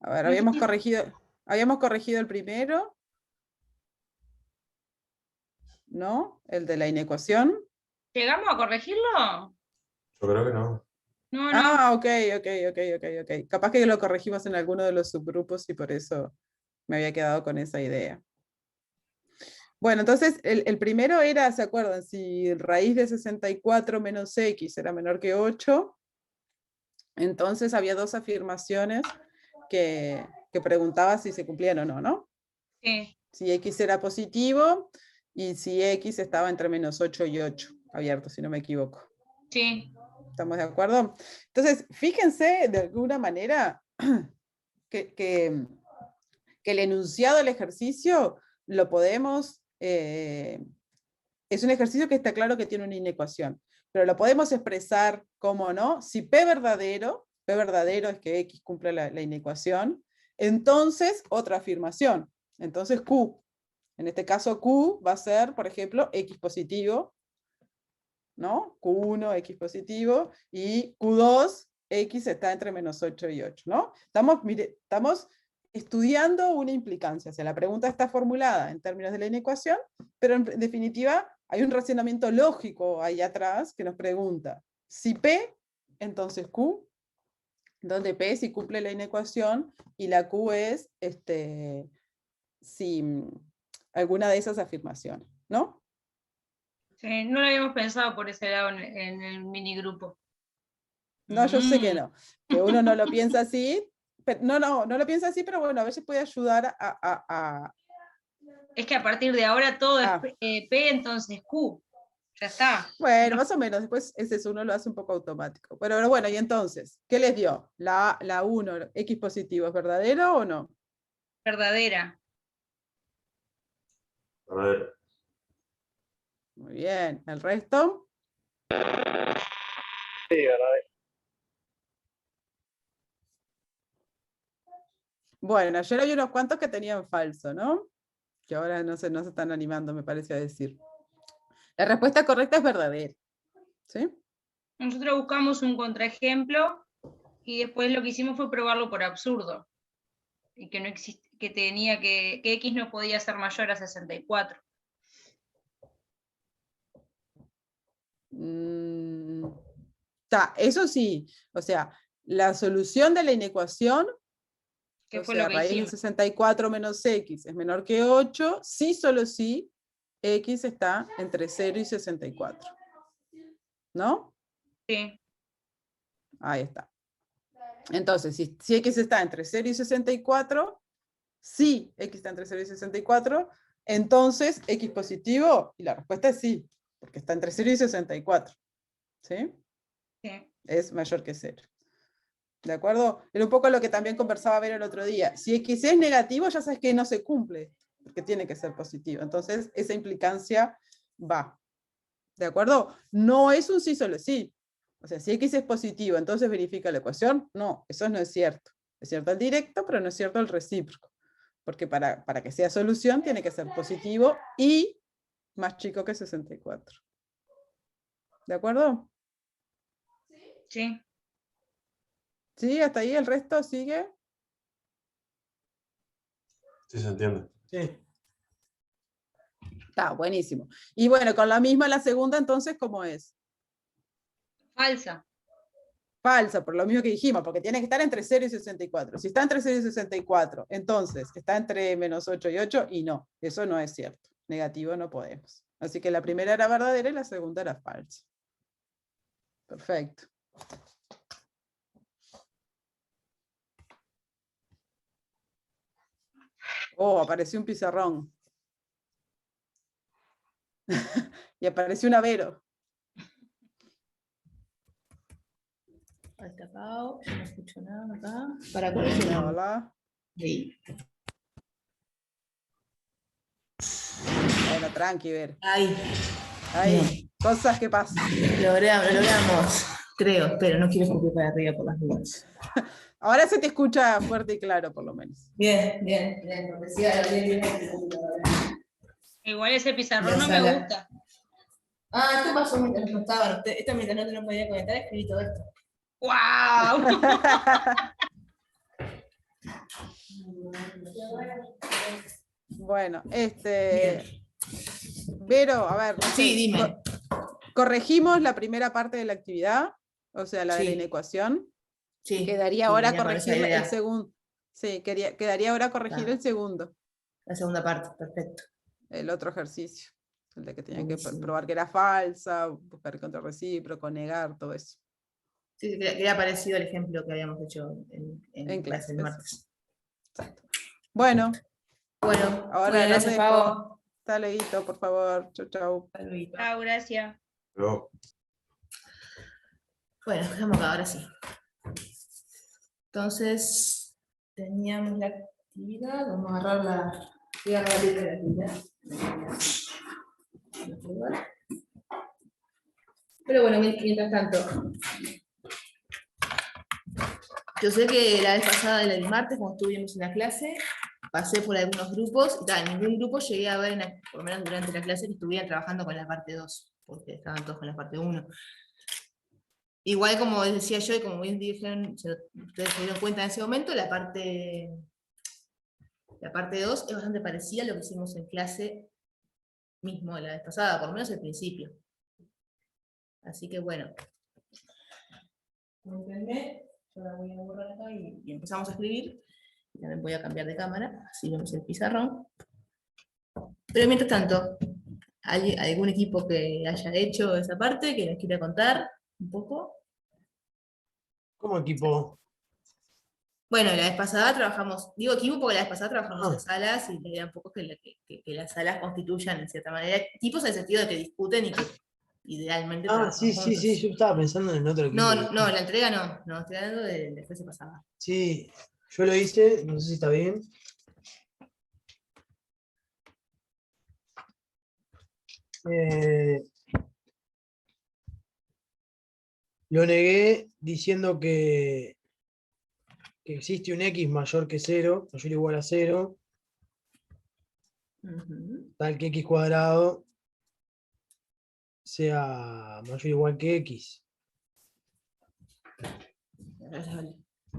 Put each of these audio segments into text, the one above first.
A ver, No sé si habíamos corregido el primero, ¿no? El de la inecuación. ¿llegamos a corregirlo? Yo creo que no. No, no. Ah, ok. Capaz que lo corregimos en alguno de los subgrupos y por eso me había quedado con esa idea. Bueno, entonces el primero era, ¿se acuerdan? Si raíz de 64 menos x era menor que 8, entonces había dos afirmaciones que preguntaba si se cumplían o no, ¿no? Sí. Si x era positivo y si x estaba entre menos 8 y 8, abierto, si no me equivoco. Sí. ¿Estamos de acuerdo? Entonces, fíjense de alguna manera que el enunciado del ejercicio lo podemos, es un ejercicio que está claro que tiene una inecuación, pero lo podemos expresar como, ¿no? Si P verdadero es que X cumple la inecuación, entonces otra afirmación, entonces Q. En este caso Q va a ser, por ejemplo, X positivo, ¿no? Q1, X positivo, y Q2, X está entre menos 8 y 8, ¿no? Estamos estudiando una implicancia, o sea, la pregunta está formulada en términos de la inecuación, pero en definitiva hay un razonamiento lógico ahí atrás que nos pregunta, si P, entonces Q, donde P si cumple la inecuación, y la Q es si alguna de esas afirmaciones, ¿no? Sí, no lo habíamos pensado por ese lado en el minigrupo. No, yo sé que no, que uno no lo piensa así, no lo piensa así, pero bueno, a veces puede ayudar a. Es que a partir de ahora todo es Ah. P, entonces Q. Ya está. Bueno, No, más o menos, después es eso, uno lo hace un poco automático. Pero bueno, y entonces, ¿qué les dio? La 1, X positivo, ¿es verdadero o no? verdadera. A ver. Muy bien, ¿el resto? Sí, verdad. Bueno, ayer había unos cuantos que tenían falso, ¿no? Que ahora no se están animando, me parece a decir. La respuesta correcta es verdadera. ¿Sí? Nosotros buscamos un contraejemplo y después lo que hicimos fue probarlo por absurdo. Y que no existe, que X no podía ser mayor a 64. Eso sí, o sea, la solución de la inecuación, ¿Qué o fue lo sea, que raíz de hicimos? 64 menos x es menor que 8, sí, solo sí, x está entre 0 y 64. ¿No? Sí. Ahí está. Entonces, si x está entre 0 y 64, sí, x está entre 0 y 64, entonces x positivo, y la respuesta es sí, porque está entre 0 y 64. ¿Sí? Sí. Es mayor que 0. ¿De acuerdo? Era un poco lo que también conversaba Ver el otro día. Si X es negativo, ya sabes que no se cumple, porque tiene que ser positivo. Entonces, esa implicancia va. ¿De acuerdo? No es un sí solo sí. O sea, si X es positivo, entonces verifica la ecuación. No, eso no es cierto. Es cierto el directo, pero no es cierto el recíproco. Porque para que sea solución, tiene que ser positivo y más chico que 64. ¿De acuerdo? Sí. ¿Sí? ¿Hasta ahí el resto sigue? Sí, se entiende. Sí. Está buenísimo. Y bueno, con la misma la segunda, entonces, ¿cómo es? Falsa. Falsa, por lo mismo que dijimos, porque tiene que estar entre 0 y 64. Si está entre 0 y 64, entonces está entre menos 8 y 8, y no, eso no es cierto. Negativo no podemos. Así que la primera era verdadera y la segunda era falsa. Perfecto. Oh, apareció un pizarrón. Y apareció un Avero. Ahí está Pau, yo no escucho nada acá. Para corregir. Hola. Sí. Bueno, tranqui, Ver. Ahí. Ahí, cosas que pasan. Lo logramos. Creo, espero, no quiero escupir para arriba por las dudas. Ahora se te escucha fuerte y claro, por lo menos. Bien. Porque sí, ahora bien. Igual ese pizarrón La no me sala. gusta. Esto pasó mientras no estaban. Esto mientras no te lo podía comentar, escribí todo esto. ¡Wow! Bueno, Bien. Vero, a ver, no sé, Sí, dime. corregimos la primera parte de la actividad, o sea, la de la Sí. inecuación. Sí, Quedaría sí, ahora venía con esa corregir el idea. segundo. Sí, quedaría ahora corregir Ah. el segundo, La segunda parte, perfecto. el otro ejercicio. El de que tenían que Buenísimo. probar que era falsa, buscar el control recíproco, negar, todo eso. Sí, queda parecido al ejemplo que habíamos hecho En en clase el clases. martes. Exacto. Bueno, Bueno, ahora los gracias, dejo. Pavo. Hasta luego, por favor. Chau, chau. Hasta luego. Chao, gracias. Pero Bueno, dejamos acá, ahora sí. Entonces, teníamos la actividad, vamos a agarrar voy a agarrar la letra de la actividad. Pero bueno, mientras tanto, yo sé que la vez pasada, el martes, cuando estuvimos en la clase, pasé por algunos grupos, y en ningún grupo llegué a ver, por lo menos durante la clase, que estuvieran trabajando con la parte 2, porque estaban todos con la parte 1. Igual, como decía yo, y como bien dijeron, ustedes se dieron cuenta en ese momento, la parte 2 es bastante parecida a lo que hicimos en clase mismo la vez pasada, por lo menos al principio. Así que bueno. Cuéntenme, yo la voy a borrar acá y empezamos a escribir. Y también voy a cambiar de cámara, así vemos el pizarrón. Pero mientras tanto, ¿hay algún equipo que haya hecho esa parte, que nos quiera contar un poco? ¿Cómo equipo? Bueno, la vez pasada trabajamos, digo equipo porque la vez pasada trabajamos Ah. en salas y la idea un poco es que las salas constituyan en cierta manera equipos en el sentido de que discuten y que idealmente Ah, trabajan sí, juntos. yo estaba pensando en otro equipo. No, la entrega no, estoy hablando de la clase pasada. Sí, yo lo hice, no sé si está bien. Lo negué diciendo que existe un x mayor que 0, mayor o igual a 0, tal que x cuadrado sea mayor o igual que x.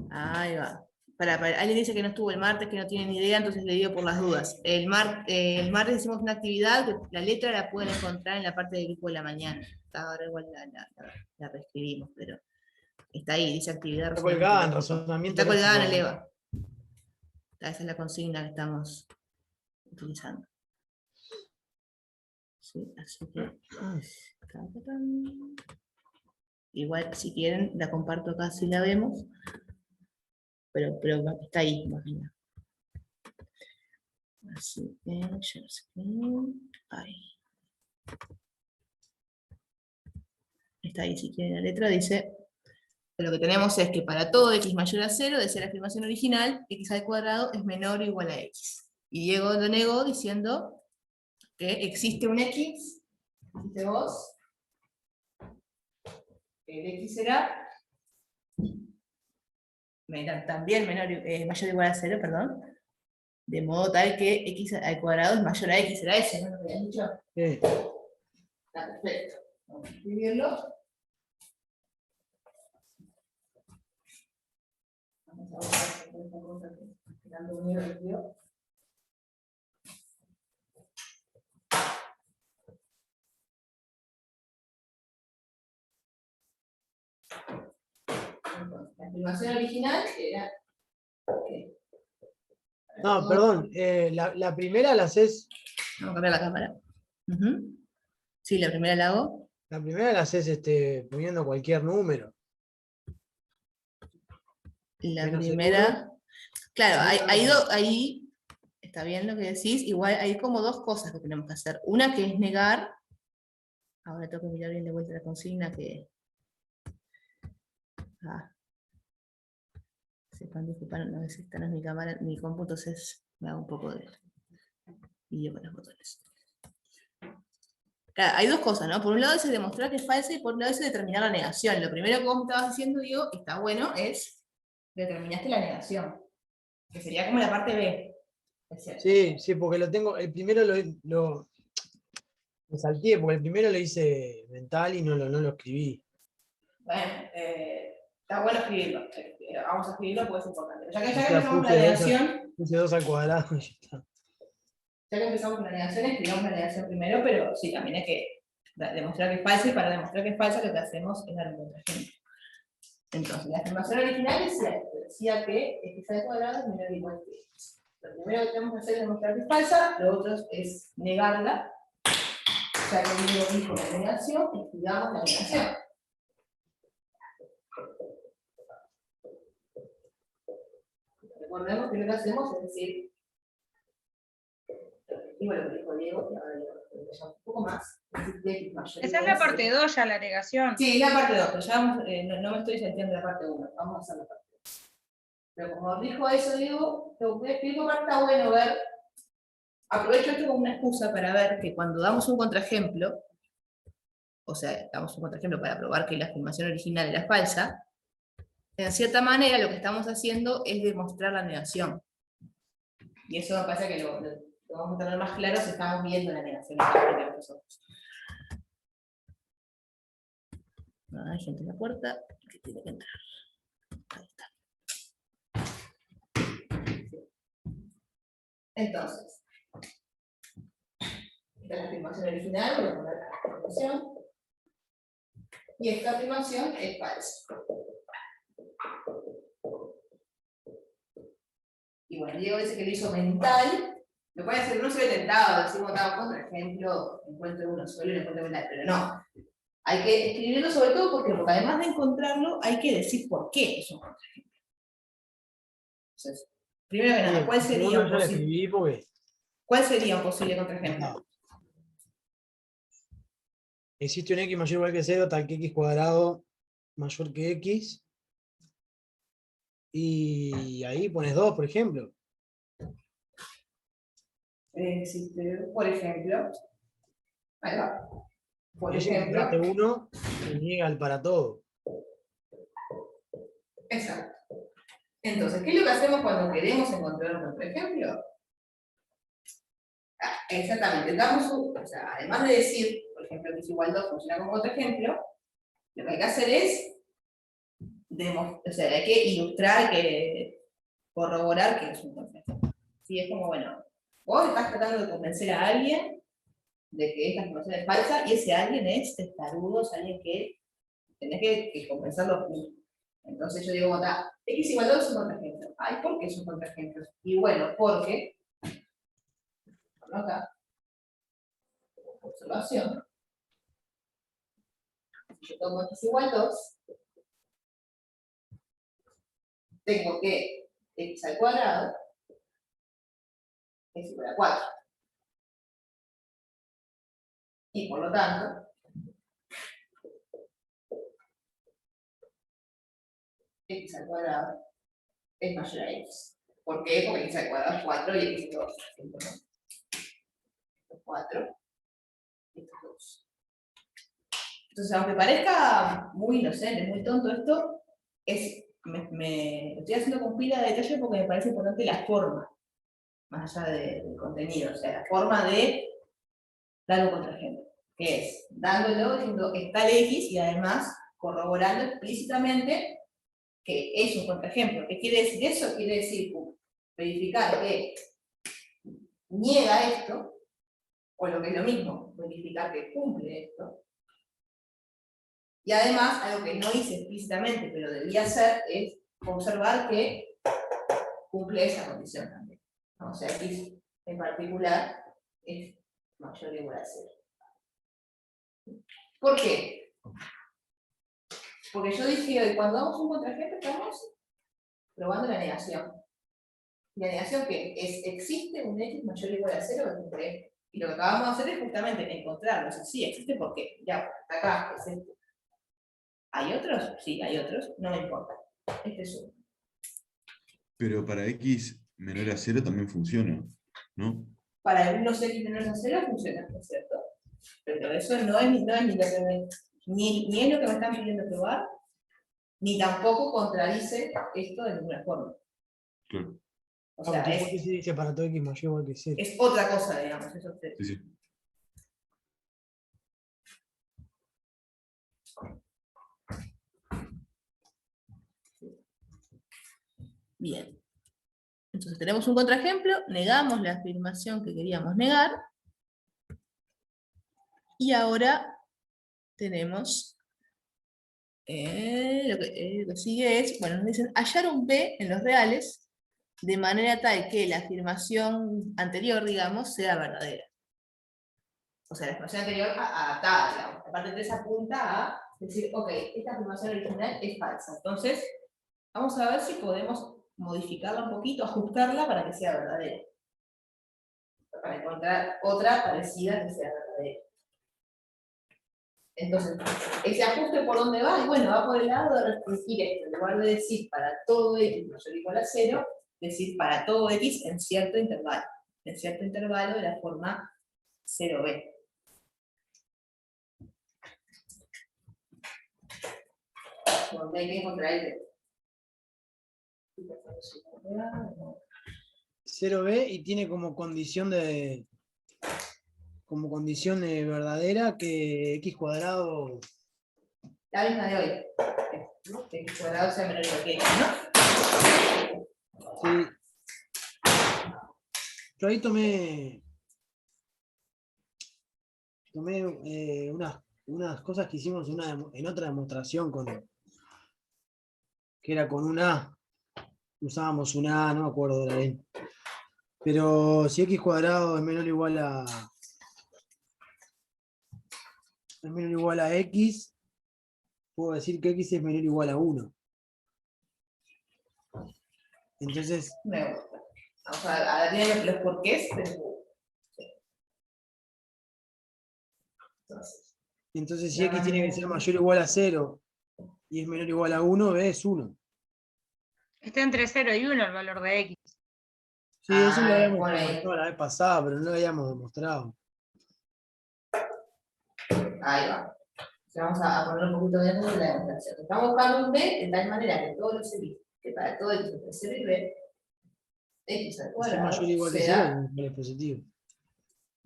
Ahí va. Alguien dice que no estuvo el martes, que no tiene ni idea, entonces le digo por las dudas. El martes hicimos una actividad, que la letra la pueden encontrar en la parte del grupo de la mañana. Ahora igual la reescribimos, pero está ahí, dice actividad. Está colgada en razonamiento. Está colgada en el léxico. EVA. Esa es la consigna que estamos utilizando. Sí, así que... Igual, si quieren, la comparto acá si la vemos. Pero está ahí, imagina. Así que, share screen, ahí. Está ahí, si quieren la letra, dice, que lo que tenemos es que para todo x mayor a 0, de ser la afirmación original, x al cuadrado es menor o igual a x. Y Diego lo negó diciendo que existe un x, existe vos, el x será también mayor o igual a 0, perdón, de modo tal que x al cuadrado es mayor a x, será ese, ¿no? ¿Lo que habían dicho? Sí. Está perfecto. Vamos a escribirlo. Vamos a buscar esta cosa que está quedando unido el tío. Entonces, la afirmación original era... No, perdón, la primera la haces. Vamos a cambiar la cámara. Sí, la primera la hago. La primera la haces poniendo cualquier número. La Menos primera. Claro, Seguro. ahí está bien lo que decís. Igual hay como dos cosas que tenemos que hacer. Una que es negar. Ahora tengo que mirar bien de vuelta la consigna que. Sepan disculpar, no sé si esta no es mi cámara, mi cómputo, entonces me hago un poco de vídeo con los botones. Claro, hay dos cosas, ¿no? Por un lado es demostrar que es falsa y por otro lado es determinar la negación. Lo primero que vos me estabas diciendo, Diego, está bueno, es determinaste la negación, que sería como la parte B. Sí, porque lo tengo, el primero lo me salté, porque el primero lo hice mental y no lo escribí. Bueno, está bueno escribirlo. Vamos a escribirlo porque es importante. Ya que O sea, empezamos la puse negación, Dice 2 al cuadrado y ya está. Ya que empezamos con la negación, escribamos la negación primero, pero sí, también hay que demostrar que es falsa, y para demostrar que es falsa lo que hacemos es dar un contraejemplo. Entonces, la afirmación original decía que x al cuadrado es menor o igual que x. Lo primero que tenemos que hacer es demostrar que es falsa, lo otro es negarla. Ya que yo dijo la negación, escribamos la negación. Recordemos que lo que hacemos es decir, y bueno, lo que dijo Diego, que ahora lo un poco más. Esa es la parte 2 ya, la negación. Sí, la parte 2, pero ya vamos, no me estoy sintiendo la parte 1, vamos a hacer la parte 2. Pero como dijo eso, digo, lo que explico más está bueno ver, aprovecho esto como una excusa para ver que cuando damos un contraejemplo, o sea, damos un contraejemplo para probar que la afirmación original era falsa, en cierta manera lo que estamos haciendo es demostrar la negación. Y eso me parece que lo vamos a tener más claro si estamos viendo la negación. Hay gente en la puerta que tiene que entrar. Ahí está. Entonces, esta es la afirmación original, voy a poner la afirmación. Y esta afirmación es falsa. Y bueno, Diego dice que lo hizo mental. Me puede decir, no se ve tentado, decimos, por ejemplo, encuentro uno solo y lo encuentro mental, pero no. Hay que escribirlo sobre todo porque además de encontrarlo, hay que decir por qué es un contraejemplo. Entonces, primero que nada, ¿cuál sería un posible? ¿Cuál sería un posible contraejemplo? Existe un x mayor o igual que 0, tal que x cuadrado mayor que x. Y ahí pones 2, por ejemplo. Existe, por ejemplo, ahí va. Por Y ejemplo, 1 se niega el para todo. Exacto. Entonces, ¿qué es lo que hacemos cuando queremos encontrar un contraejemplo? Exactamente, o sea, además de decir, por ejemplo, que es igual 2 funciona como contraejemplo, lo que hay que hacer es, o sea, hay que ilustrar, corroborar que es un contraejemplo. Sí, es como, bueno, vos estás tratando de convencer a alguien de que esta información es falsa, y ese alguien es testarudo, es alguien que tenés que convencerlo. Entonces yo digo, x igual 2 es un contraejemplo. Ay, ¿por qué es un contraejemplo? Y bueno, porque, acá, observación, si yo tomo x igual 2, tengo que x al cuadrado es igual a 4. Y por lo tanto, x al cuadrado es mayor a x. ¿Por qué? Porque x al cuadrado es 4 y x es 2. Entonces, 4, y 2. Entonces, aunque parezca muy inocente, muy tonto esto, me estoy haciendo con pila de detalle porque me parece importante la forma, más allá del contenido, o sea, la forma de dar un contraejemplo, que es dándolo, diciendo está el x y además corroborando explícitamente que es un contraejemplo. ¿Qué quiere decir eso? Quiere decir verificar que niega esto, o lo que es lo mismo, verificar que cumple esto. Y además, algo que no hice explícitamente, pero debía hacer, es observar que cumple esa condición también. O sea, x en particular es mayor o igual a 0. ¿Por qué? Porque yo dije hoy, cuando damos un contraejemplo estamos probando la negación. La negación que es, existe un x mayor o igual a 0 entre esto. Y lo que acabamos de hacer es justamente encontrarlo. O sea, sí, existe porque, ya, acá es esto. ¿Hay otros? Sí, hay otros, no me importa. Este es uno. Pero para x menor a 0 también funciona, ¿no? Para algunos x menores a 0 funciona, ¿no es cierto? Pero eso no es ni es lo que me están pidiendo probar, ni tampoco contradice esto de ninguna forma. Claro. O sea, ¿Por qué se dice para todo x mayor o igual que 0? es otra cosa, digamos. Eso Sí, sí. Bien. Entonces tenemos un contraejemplo, negamos la afirmación que queríamos negar, y ahora tenemos, lo que sigue es, bueno, nos dicen hallar un P en los reales, de manera tal que la afirmación anterior, digamos, sea verdadera. O sea, la afirmación anterior adaptada, digamos. La parte 3 apunta a decir, ok, esta afirmación original es falsa. Entonces, vamos a ver si podemos modificarla un poquito, ajustarla para que sea verdadera. Para encontrar otra parecida que sea verdadera. Entonces, ese ajuste por dónde va, y bueno, va por el lado de restringir esto. En lugar de decir para todo x mayor o igual a 0, decir para todo x en cierto intervalo. En cierto intervalo de la forma 0b. Donde hay que encontrar el 0b y tiene como condición verdadera que x cuadrado. la misma de hoy. ¿No? Que x cuadrado sea menor o igual que x, ¿no? Sí. Yo ahí tomé unas cosas que hicimos en otra demostración que era con una, usábamos una, no me acuerdo de la ley. Pero si x cuadrado es menor o igual a x, puedo decir que x es menor o igual a 1. Entonces, Me gusta. Vamos a ver los porqués. entonces si x tiene que ser mayor o igual a 0 y es menor o igual a 1, b es 1. Está entre 0 y 1 el valor de x. Sí, eso lo habíamos por ahí. comentado la vez pasada, pero no lo habíamos demostrado. Ahí va. Vamos a poner un poquito de orden en la demostración. Estamos buscando un b de tal manera que todos los x, que para todo x entre 0 y b, x al Si es cuadrado mayor o igual que 0, sea es positivo.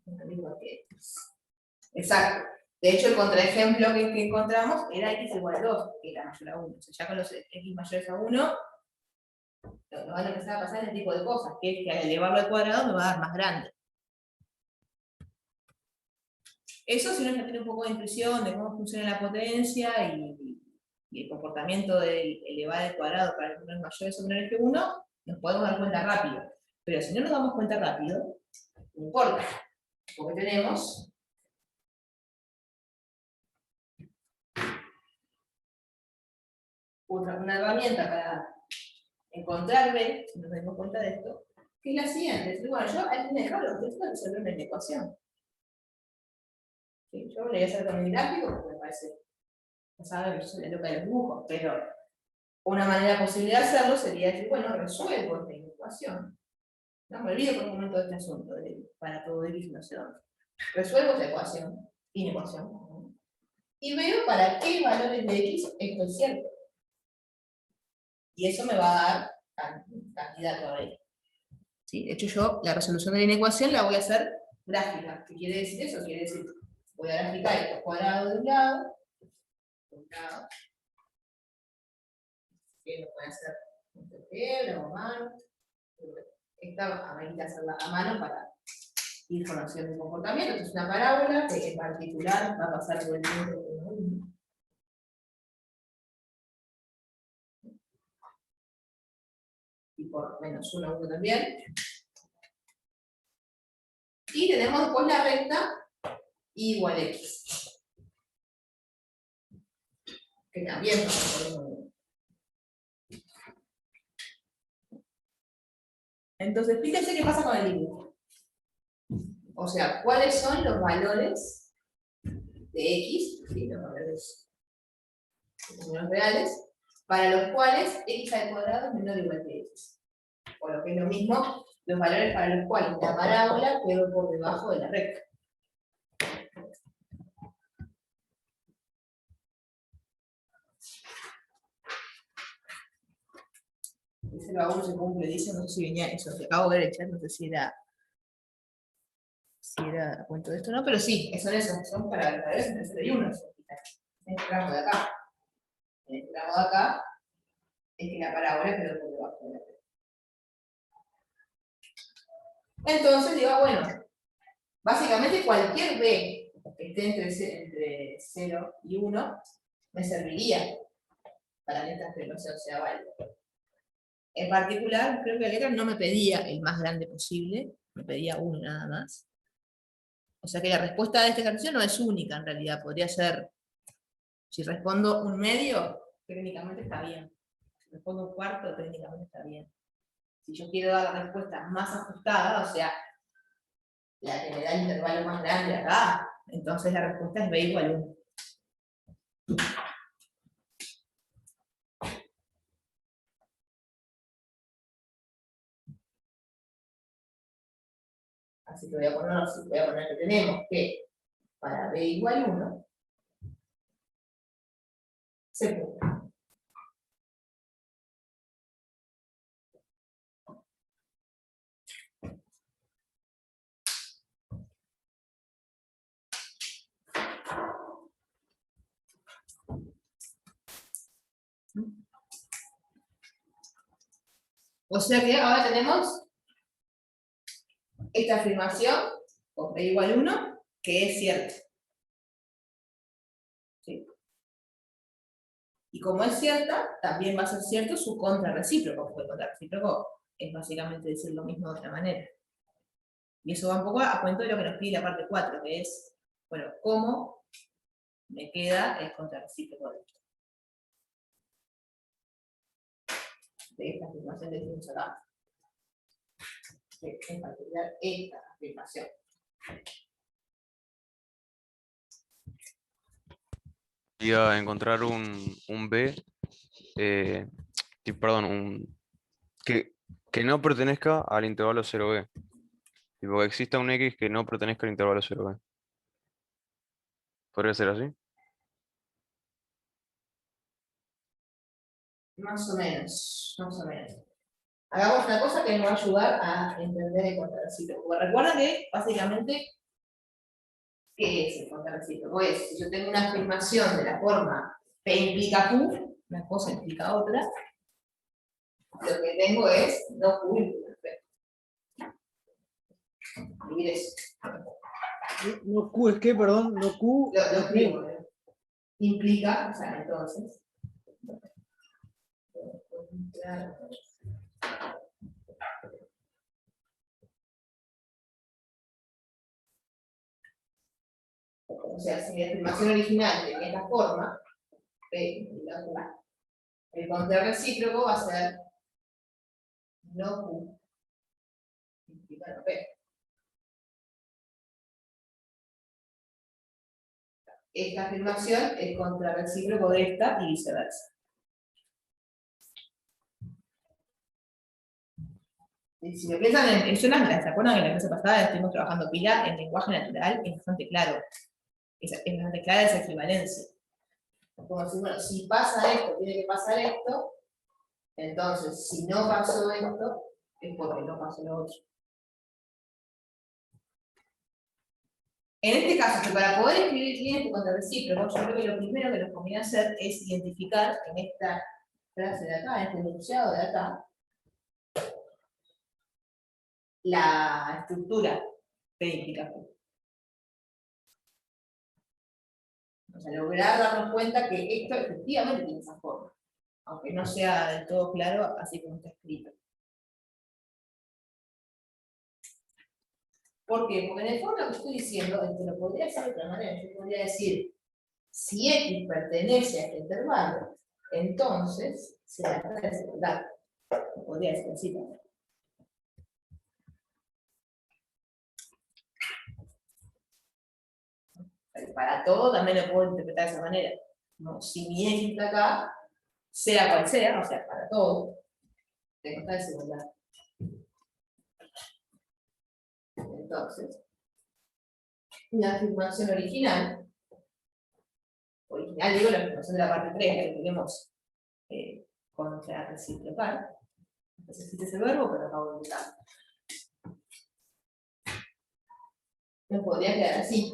lo mismo que x. Exacto. De hecho, el contraejemplo que encontramos era x igual a 2, que era mayor a 1. O sea, ya con los x mayores a 1, nos van a empezar a pasar este tipo de cosas, que es que al elevarlo al cuadrado me va a dar más grande. Eso si uno ya tiene un poco de intuición de cómo funciona la potencia y el comportamiento del elevar al cuadrado para números mayores o menores que 1, nos podemos dar cuenta rápido. Pero si no nos damos cuenta rápido, no importa, porque tenemos una herramienta para encontrar B, si nos damos cuenta de esto, que es la siguiente. Bueno, yo al fin y al cabo lo que esto es resolver una ecuación. Sí, yo lo voy a hacer con el gráfico porque me parece, no saben, yo soy la loca de los dibujos, pero una manera posible de hacerlo sería decir, bueno, resuelvo esta ecuación. No me olvido por un momento de este asunto, para todo x no sé dónde. Resuelvo esta ecuación, inecuación, y veo para qué valores de x esto es cierto. Y eso me va a dar candidato a B. ¿Sí? De hecho, yo la resolución de la inecuación la voy a hacer gráfica. ¿Qué quiere decir eso? Quiere decir, voy a graficar estos cuadrados de un lado, que lo puede hacer con tijera o a mano. Esta hay que hacerla a mano para ir conociendo el comportamiento. Esto es una parábola que en particular va a pasar por el tiempo de 1. Y por menos 1 a 1 también. Y tenemos después la recta y igual a x. Que también pasa por 1 a 1. Entonces, fíjense qué pasa con el límite. O sea, cuáles son los valores de x, ¿sí? Los valores reales, para los cuales x al cuadrado es menor o igual que x. O lo que es lo mismo, los valores para los cuales la parábola quedó por debajo de la recta. Ese lo hago, se cumple, dice, no sé si venía eso, que acabo de ver el chat, no sé si era a cuento de esto o no, pero sí, son esos, son para los valores entre 0 y 1. En este tramo de acá. En este tramo de acá, es que la parábola quedó por debajo de la recta. Entonces digo, bueno, básicamente cualquier B que esté entre 0 y 1 me serviría para que esta afirmación sea válida. En particular, creo que la letra no me pedía el más grande posible, me pedía 1 nada más. O sea que la respuesta de este ejercicio no es única en realidad, podría ser, si respondo 1/2, técnicamente está bien. Si respondo 1/4, técnicamente está bien. Si yo quiero dar la respuesta más ajustada, o sea, la que me da el intervalo más grande acá, entonces la respuesta es B igual 1. Así que voy a poner que tenemos que para B igual 1 se puede. O sea que ahora tenemos esta afirmación, con B igual 1, que es cierta. ¿Sí? Y como es cierta, también va a ser cierto su contrarrecíproco, porque el contrarrecíproco es básicamente decir lo mismo de otra manera. Y eso va un poco a cuento de lo que nos pide la parte 4, que es, bueno, cómo me queda el contrarrecíproco de esto. De esta afirmación que decimos acá. En particular, esta afirmación. Y a encontrar un B, perdón, que no pertenezca al intervalo 0B. Tipo, que exista un X que no pertenezca al intervalo 0B. ¿Podría ser así? Más o menos, más o menos. Hagamos una cosa que nos va a ayudar a entender el contrarrecíproco. Recuerda que, básicamente, ¿qué es el contrarrecíproco? Es, si yo tengo una afirmación de la forma P implica Q, una cosa implica otra, lo que tengo es no Q implica P. Escribir eso. No Q es que, perdón, no Q. Lo escribo, ¿eh? Implica, o sea, entonces. O sea, si mi afirmación original tiene esta forma, P implica Q, el contrarrecíproco va a ser no Q implica P. Esta afirmación es contrarrecíproco de esta y viceversa. Y si lo piensan ¿se acuerdan que en la clase pasada estuvimos trabajando pila en lenguaje natural? Es bastante claro. Es bastante clara esa equivalencia. Como decir, bueno, si pasa esto, tiene que pasar esto, entonces si no pasó esto, es porque no pasó lo otro. En este caso, que para poder escribir bien este contrarrecíproco, yo creo que lo primero que nos conviene hacer es identificar en esta frase de acá, en este enunciado de acá, la estructura P implica Q. O sea, lograr darnos cuenta que esto efectivamente tiene esa forma, aunque no sea del todo claro así como está escrito. ¿Por qué? Porque en el fondo lo que estoy diciendo, lo podría hacer de otra manera. Yo podría decir, si X pertenece a este intervalo, entonces se da la desigualdad. Podría decir así también. Para todo también lo puedo interpretar de esa manera. Como si mi X está acá, sea cual sea, o sea, para todo, tengo esta desigualdad. Entonces, la afirmación original digo la afirmación de la parte 3, que tenemos contrarreciprocar. Necesito ese verbo, pero acabo de buscar. Me podría quedar así.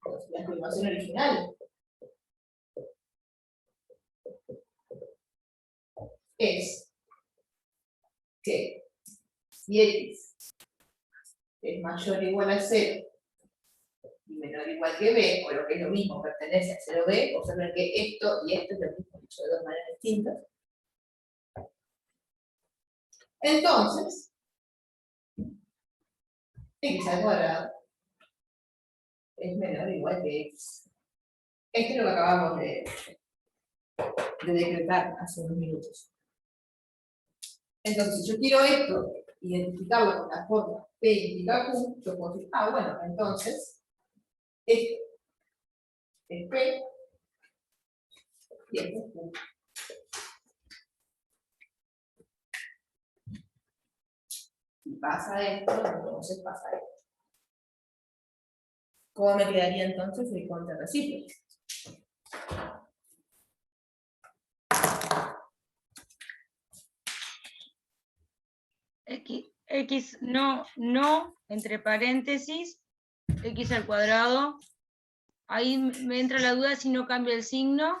Entonces, la afirmación original es que si X es mayor o igual a 0 y menor o igual que B, o lo que es lo mismo, pertenece a 0B, observen que esto y esto es lo mismo dicho de dos maneras distintas. Entonces, X al cuadrado es menor o igual que X. Esto es lo que acabamos de decretar hace unos minutos. Entonces, si yo quiero esto, identificarlo con la forma P implica Q, yo puedo decir, bueno, entonces, esto es P y esto es Q. Si pasa esto, entonces pasa esto. ¿Cómo me quedaría entonces el contrarrecíproco? X no, entre paréntesis, X al cuadrado. Ahí me entra la duda si no cambia el signo.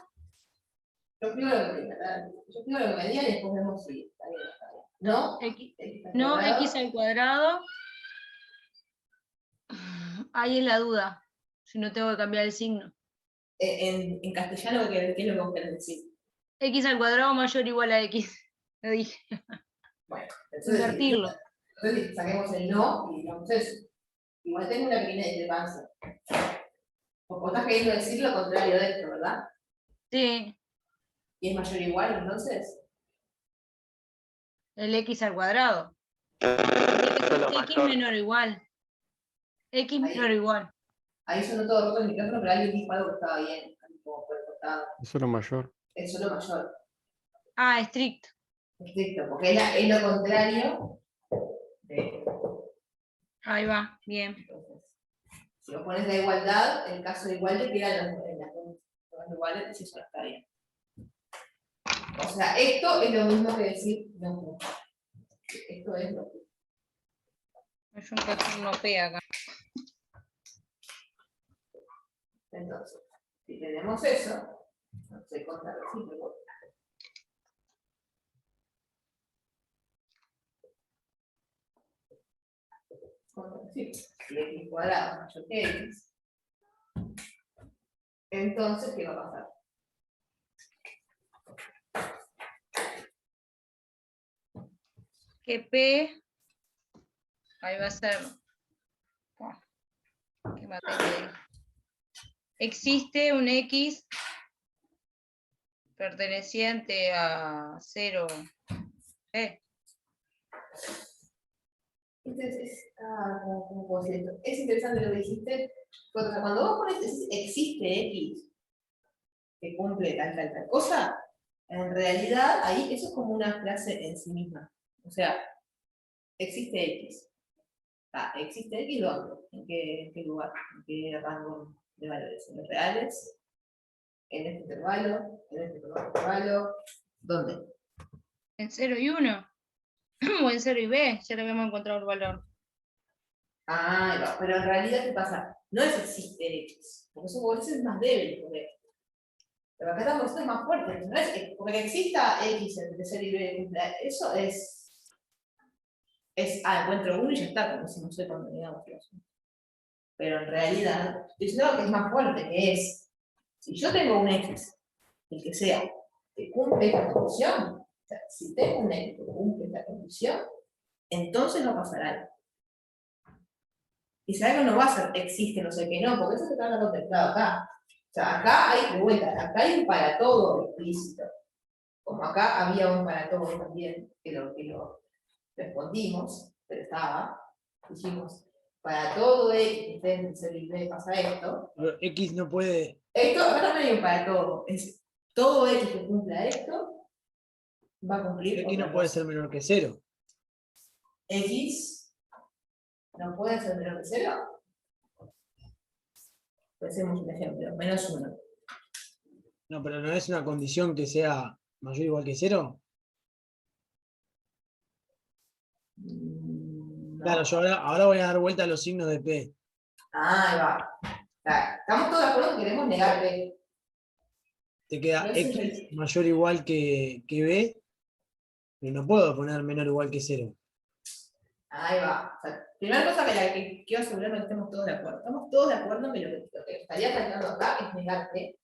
Yo primero lo que me digan y después vemos si está bien o está bien. ¿No? No, X al cuadrado. Ahí es la duda, si no tengo que cambiar el signo. En castellano, ¿qué es lo que vos querés decir? X al cuadrado mayor o igual a X. Lo dije. Bueno, entonces, Invertirlo. entonces saquemos el no y digamos eso. Igual tengo una pequeña discrepancia. Vos estás queriendo decir lo contrario de esto, ¿verdad? Sí, ¿Y es mayor o igual entonces? el X al cuadrado. X menor o igual. X menor o igual. Ahí sonó todo roto el micrófono, pero alguien dijo algo que estaba bien, como por el costado. Eso es lo mayor. Es solo mayor. Ah, estricto. Estricto, porque es lo contrario de. Ahí va, bien. Entonces, si vos pones la igualdad, el caso de igual te queda en las dos iguales, y eso no está bien. O sea, esto es lo mismo que decir no. Esto es lo que. Es un cachorro no pega acá. Entonces, si tenemos eso, no sé, contrarrecíproco. Si X cuadrado es mayor que X, entonces, ¿qué va a pasar? Que P, ahí va a ser, ¿qué materia? Existe un X perteneciente a 0. Entonces, ¿cómo puedo decir esto? Es interesante lo que dijiste, porque cuando vos pones existe X que cumple tal cosa, en realidad ahí eso es como una frase en sí misma. O sea, existe X. ¿Existe X dónde? ¿En qué lugar? ¿En qué rango de valores? ¿En los reales? ¿En este intervalo? ¿En este intervalo? ¿Dónde? En 0 y 1. O en 0 y B, ya le habíamos encontrado el valor. No, pero en realidad, ¿qué pasa? No es existe X, porque eso es más débil, porque pero acá estamos es más fuerte, no es porque que exista X entre 0 y B, eso es encuentro uno y ya está, como si no sé cuándo digamos. Pero en realidad, estoy diciendo que es más fuerte, que es, si yo tengo un X, el que sea, que cumple esta condición, o sea, si tengo un X que cumple esta condición, entonces va a pasar algo. Y si algo no va a ser, existe, no sé qué, no, porque eso se está contemplado acá. O sea, acá hay, de vuelta, acá hay un para todo explícito. Como acá había un para todo también, que lo respondimos, pero estaba, dijimos, para todo X que esté en 0 y B pasa esto. Pero X no puede. Esto, acá también hay un para todo. Es todo X que cumpla esto, va a cumplir. X no puede ser menor que 0. X no puede ser menor que 0. Pensemos un ejemplo, -1. No, pero no es una condición que sea mayor o igual que 0. No. Claro, yo ahora voy a dar vuelta a los signos de P. Ahí va. Estamos todos de acuerdo que queremos negar B. Te queda No sé X mayor o igual que B, pero no puedo poner menor o igual que 0. Ahí va. O sea, primera cosa que la que quiero asegurarme que estemos todos de acuerdo. Estamos todos de acuerdo en que lo que estaría faltando acá es negar P.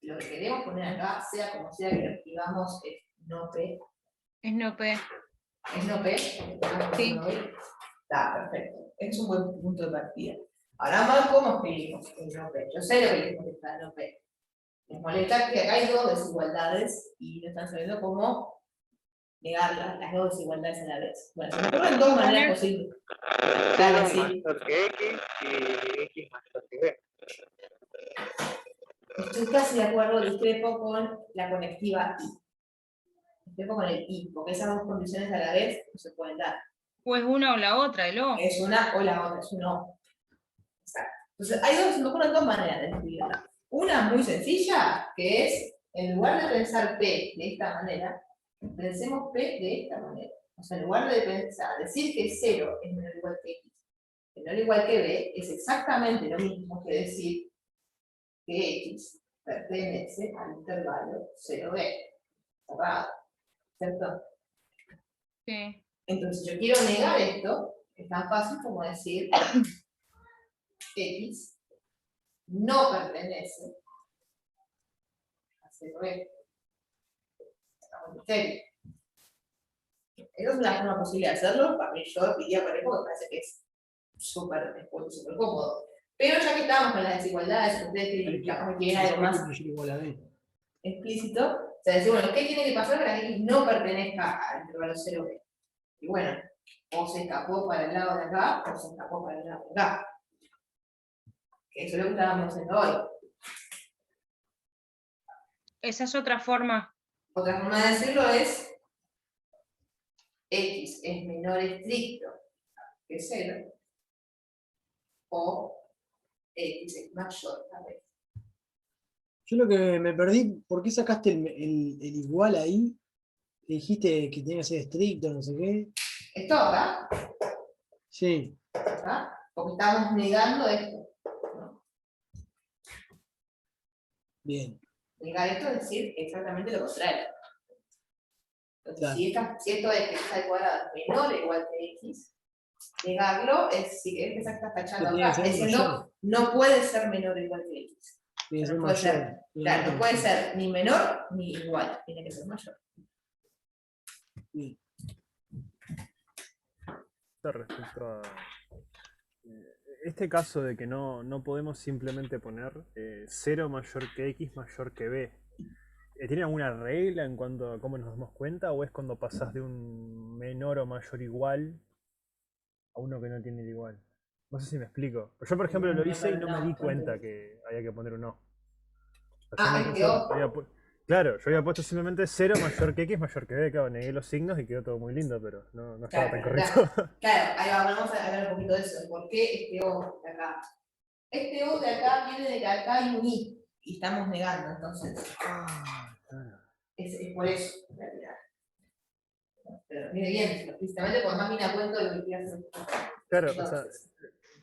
Lo que queremos poner acá, sea como sea que lo escribamos, es no P. Es no P. ¿Es no P? Sí. Está, perfecto. Es un buen punto de partida. Ahora vamos a ver cómo escribimos el no P. Yo sé lo que les molesta el no P. Les molesta que acá hay dos desigualdades y no están sabiendo cómo negar las dos desigualdades a la vez. Bueno, se me ocurren dos maneras posibles. Claro, sí. mayor que X y X mayor que B. Estoy casi de acuerdo, discrepo con la conectiva I. Discrepo con el I, porque esas dos condiciones a la vez no se pueden dar. O es una o la otra, el O. Es una o la otra, es un o. Exacto. Entonces, se me ocurren dos maneras de escribirla. Una muy sencilla, que es, en lugar de pensar P de esta manera, pensemos P de esta manera. O sea, en lugar de pensar, decir que 0 es menor o igual que X, menor o igual que B, es exactamente lo mismo que decir que X pertenece al intervalo 0B. Cerrado. ¿Cierto? Sí. Entonces, yo quiero negar esto, es tan fácil como decir X no pertenece a 0B. Estamos en serio. Esa es una forma posible de hacerlo, para mí yo diría por ejemplo, me parece que es súper cómodo. Pero ya que estábamos con las desigualdades, ustedes capaz que quieren algo más explícito, o sea, decir, bueno, ¿qué tiene que pasar para que X no pertenezca al intervalo 0B? Y bueno, o se escapó para el lado de acá, o se escapó para el lado de acá. Que eso es lo que estábamos haciendo hoy. Esa es otra forma. Otra forma de decirlo es X es menor estricto que 0, o X es mayor a B. Yo lo que me perdí, ¿por qué sacaste el igual ahí? Dijiste que tenía que ser estricto, no sé qué. ¿Esto acá? Sí. ¿Acá? Porque estamos negando esto. ¿No? Bien. Negar esto es decir exactamente lo contrario. Entonces, Claro. si esto es que x al cuadrado es menor o igual que x, negarlo es si es que se está tachando Que tiene acá. que ser Diciendo, mayor. no puede ser menor o igual que x. Tiene que ser No puede ser. mayor. Claro, no puede ser ni menor ni igual. Tiene que ser mayor. Bien. Respecto a este caso de que no podemos simplemente poner 0 mayor que X mayor que B, ¿tiene alguna regla en cuanto a cómo nos damos cuenta? ¿O es cuando pasás de un menor o mayor igual a uno que no tiene el igual? No sé si me explico. Yo, por ejemplo, lo hice y no me di cuenta que había que poner un O. Claro, yo había puesto simplemente 0 mayor que X mayor que B, claro, negué los signos y quedó todo muy lindo, pero no estaba tan correcto. Claro, ahí vamos a hablar un poquito de eso, de por qué este O de acá. Este O de acá viene de que acá hay un I, y estamos negando, entonces. Es por eso, en realidad. Pero mire bien, explícitamente, porque más viene a cuento de lo que quiere hacer. Claro, Entonces,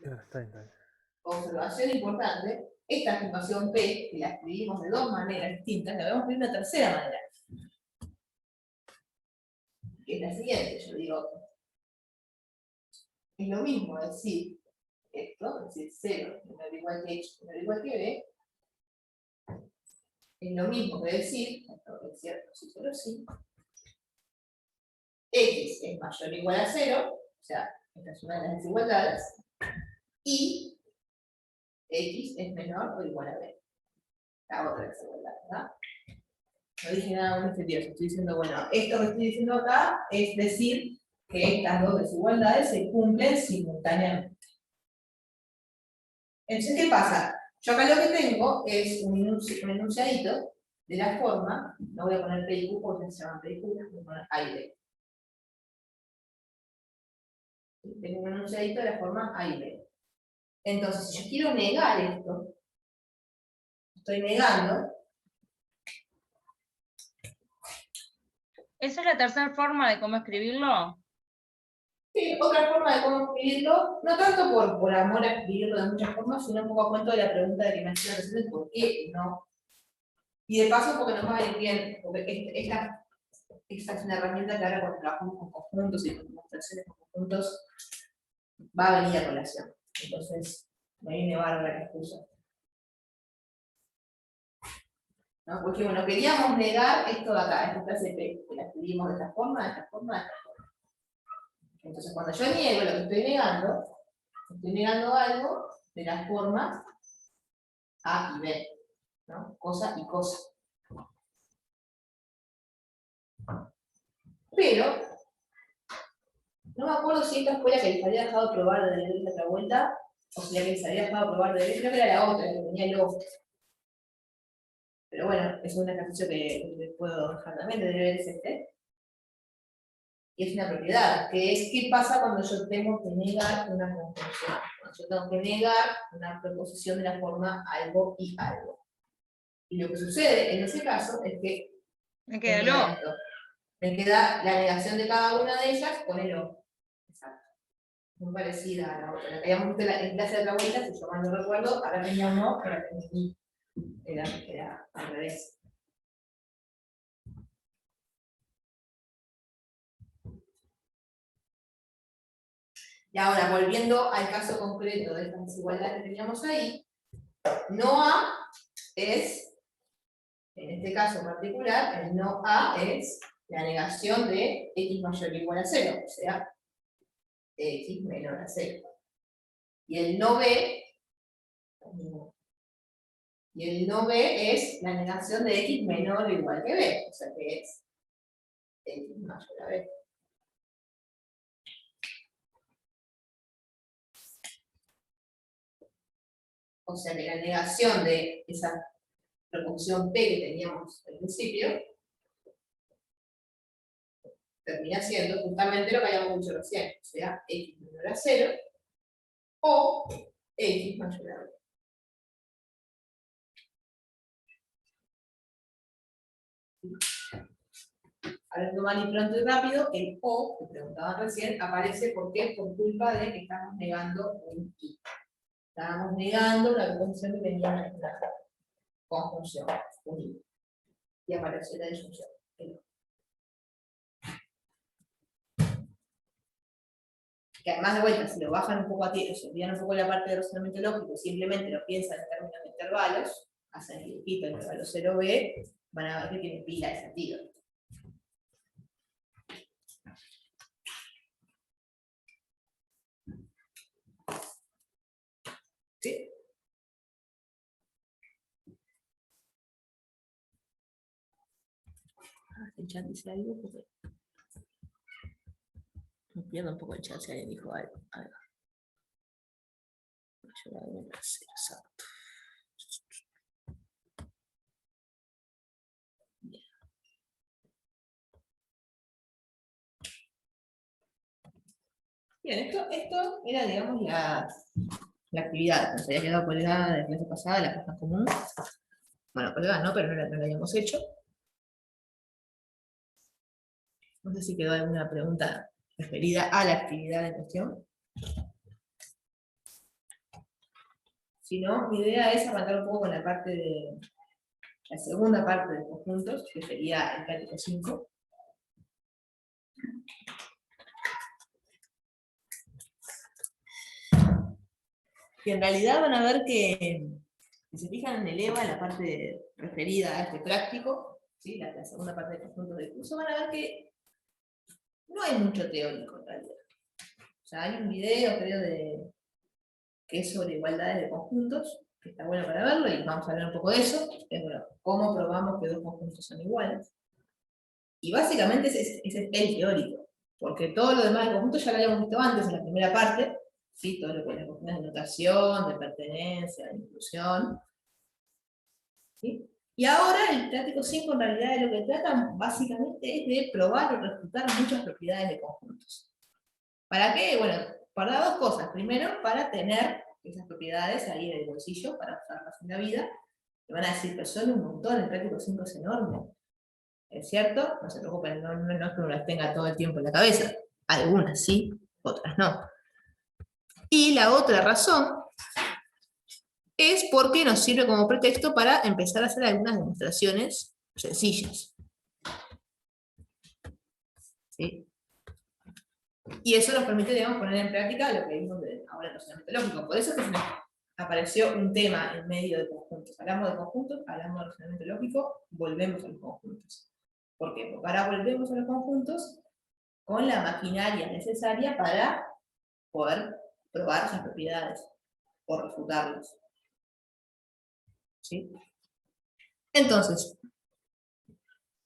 está bien. observación importante. Esta afirmación P, que la escribimos de dos maneras distintas, la vemos de una tercera manera. Que es la siguiente, yo digo, es lo mismo decir esto, es decir, 0 menor o igual que X menor o igual que B, es lo mismo que decir, esto es cierto, si solo sí, X es mayor o igual a 0, o sea, esta es una de las desigualdades, y X es menor o igual a B. La otra desigualdad, ¿verdad? No dije nada muy efectivo, estoy diciendo, bueno, esto que estoy diciendo acá es decir que estas dos desigualdades se cumplen simultáneamente. Entonces, ¿qué pasa? Yo acá lo que tengo es un enunciadito de la forma, no voy a poner P y Q porque se llaman P y Q, voy a poner A y B. Tengo un enunciadito de la forma A y B. Entonces, si yo quiero negar esto, estoy negando. ¿Esa es la tercera forma de cómo escribirlo? Sí, otra forma de cómo escribirlo, no tanto por amor a escribirlo de muchas formas, sino un poco a cuento de la pregunta de que me hacían recién, ¿por qué no? Y de paso porque nos va a ir bien, porque esta es una herramienta que ahora cuando trabajamos con conjuntos y con demostraciones con conjuntos va a venir a colación. Entonces, me viene bárbara la excusa. ¿No? Porque bueno, queríamos negar esto de acá, esta clase P, que la escribimos de esta forma, de esta forma, de esta forma. Entonces, cuando yo niego lo que estoy negando algo de las formas A y B, ¿no? Cosa y cosa. Pero, no me acuerdo si esta fue la que les había dejado probar de derecha a otra vuelta, o si la que les había dejado probar de derecha, creo que era la otra, que tenía el ojo. Pero bueno, es un ejercicio que les puedo dejar también, de deber es este. Y es una propiedad, que es qué pasa cuando yo tengo que negar una conjunción. Cuando yo tengo que negar una proposición de la forma algo y algo. Y lo que sucede en ese caso es que Me queda lo. esto. Me queda la negación de cada una de ellas con el O. Exacto. Muy parecida a la otra. La que habíamos visto en clase de otra vuelta, si yo mal no recuerdo, ahora tenía un O, ahora tenía un I. Era al revés. Y ahora, volviendo al caso concreto de esta desigualdad que teníamos ahí, no A es, en este caso particular, el no A es la negación de x mayor o igual a 0, o sea, x menor a 0. Y el no B, es la negación de x menor o igual que B, o sea que es x mayor a B. O sea que la negación de esa proporción P que teníamos al principio termina siendo justamente lo que habíamos dicho recién, o sea, x menor a 0 o x mayor a B. Hablando mal y pronto y rápido, el O, que preguntaban recién, aparece porque por culpa de que estamos negando un I. Estábamos negando la conjunción que tenía en la conjunción, un I. Y apareció la disyunción. Que además de vuelta, si lo bajan un poco a tierra, si olvidan un poco la parte de razonamiento lógico, simplemente lo piensan en términos de intervalos, hacen el dibujito intervalo 0b, van a ver que tiene pila de sentido. ¿Sí? El chat dice algo porque me pierdo un poco el chat si alguien dijo algo. A ver. Exacto. Bien. Bien, esto era, digamos, la actividad. Nos había quedado colgada de la clase pasada, la caja común. Bueno, colgada no, pero no la habíamos hecho. No sé si quedó alguna pregunta referida a la actividad en cuestión. Si no, mi idea es arrancar un poco con la parte de la segunda parte de conjuntos, que sería el práctico 5. Y en realidad van a ver que, si se fijan en el EVA, la parte referida a este práctico, ¿sí? la segunda parte de conjuntos del curso, van a ver que no hay mucho teórico en realidad. O sea, hay un video, creo, que es sobre igualdades de conjuntos, que está bueno para verlo, y vamos a hablar un poco de eso, es bueno, cómo probamos que dos conjuntos son iguales. Y básicamente ese es el teórico, porque todo lo demás de conjuntos ya lo habíamos visto antes en la primera parte, ¿sí? Todo lo que es las cuestiones de notación, de pertenencia, de inclusión. ¿Sí? Y ahora el práctico 5 en realidad de lo que trata básicamente es de probar o refutar muchas propiedades de conjuntos. ¿Para qué? Bueno, para dos cosas. Primero, para tener esas propiedades ahí en el bolsillo, para usarlas en la vida. Me van a decir, pero son un montón, el práctico 5 es enorme. ¿Es cierto? No se preocupen, no es que uno las tenga todo el tiempo en la cabeza. Algunas sí, otras no. Y la otra razón es porque nos sirve como pretexto para empezar a hacer algunas demostraciones sencillas. ¿Sí? Y eso nos permite, digamos, poner en práctica lo que vimos ahora en el razonamiento lógico. Por eso es que se nos apareció un tema en medio de conjuntos. Hablamos de conjuntos, hablamos de razonamiento lógico, volvemos a los conjuntos. ¿Por qué? Porque ahora volvemos a los conjuntos con la maquinaria necesaria para poder probar esas propiedades o refutarlas. ¿Sí? Entonces,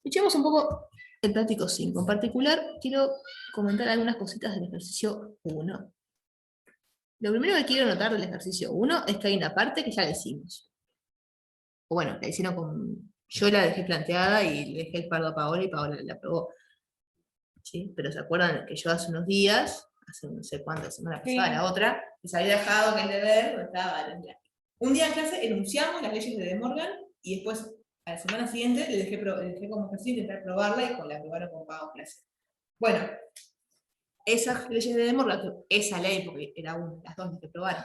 echemos un poco el práctico 5. En particular, quiero comentar algunas cositas del ejercicio 1. Lo primero que quiero notar del ejercicio 1 es que hay una parte que ya la hicimos. O bueno, la hicieron con... Yo la dejé planteada y le dejé el fardo a Paola y Paola la aprobó. ¿Sí? Pero ¿se acuerdan que yo hace unos días, hace no sé cuántas, semana pasada, la otra, les había dejado que el deber no estaba... Un día en clase enunciamos las leyes de De Morgan y después, a la semana siguiente, le dejé como ejercicio intentar probarla y con la aprobaron con pago clase. Bueno, esas leyes de De Morgan, esa ley, porque era las dos que probaron,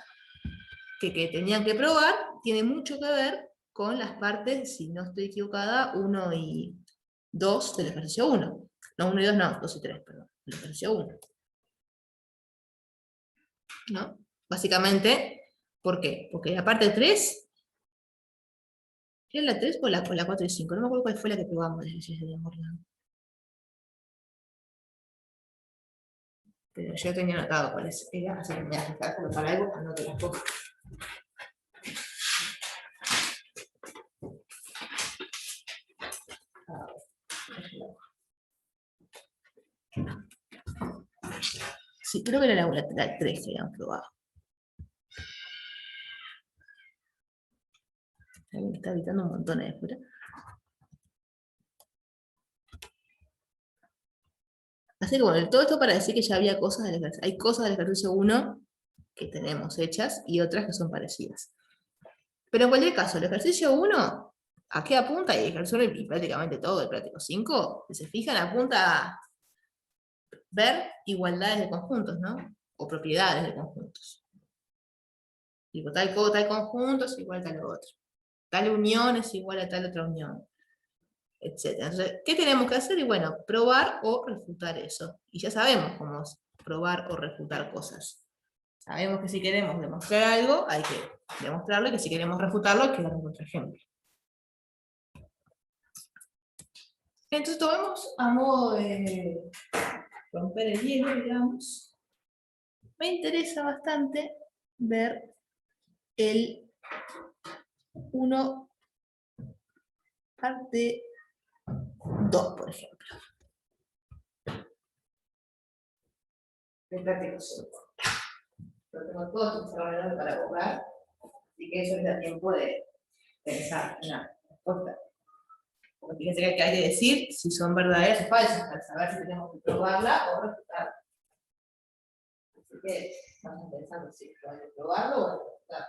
que tenían que probar, tiene mucho que ver con las partes, si no estoy equivocada, 1 y 2 del ejercicio 1. No, 1 y 2 no, 2 y 3, perdón, del ejercicio 1. ¿No? Básicamente, ¿por qué? Porque la parte 3, ¿era la 3 o la 4 y 5? No me acuerdo cuál fue la que probamos de leyes de De Morgan. Pero yo tenía anotado cuáles eran, así que me voy a fijar, porque para algo anoto las cosas. Sí, creo que era la 3 que habíamos probado. Alguien está gritando un montón ahí afuera. Así que bueno, todo esto para decir que ya había cosas del ejercicio. Hay cosas del ejercicio 1 que tenemos hechas y otras que son parecidas. Pero en cualquier caso, el ejercicio 1, ¿a qué apunta? Y el ejercicio y prácticamente todo el práctico 5, si se fijan, apunta a ver igualdades de conjuntos, ¿no? O propiedades de conjuntos. Tipo, tal conjunto es igual a tal otro. Tal unión es igual a tal otra unión. Etcétera. Entonces, ¿qué tenemos que hacer? Y bueno, probar o refutar eso. Y ya sabemos cómo es probar o refutar cosas. Sabemos que si queremos demostrar algo, hay que demostrarlo, y que si queremos refutarlo, hay que dar otro ejemplo. Entonces, tomemos a modo de romper el hielo, digamos. Me interesa bastante ver el 1 parte 2, por ejemplo. El práctico 5. Lo tengo todo desarrollado para borrar, así que eso les da tiempo de pensar en la respuesta. Porque fíjense que hay que decir si son verdaderas o falsas, para saber si tenemos que probarla o refutarla. Así que estamos pensando si hay que probarlo o refutarlo.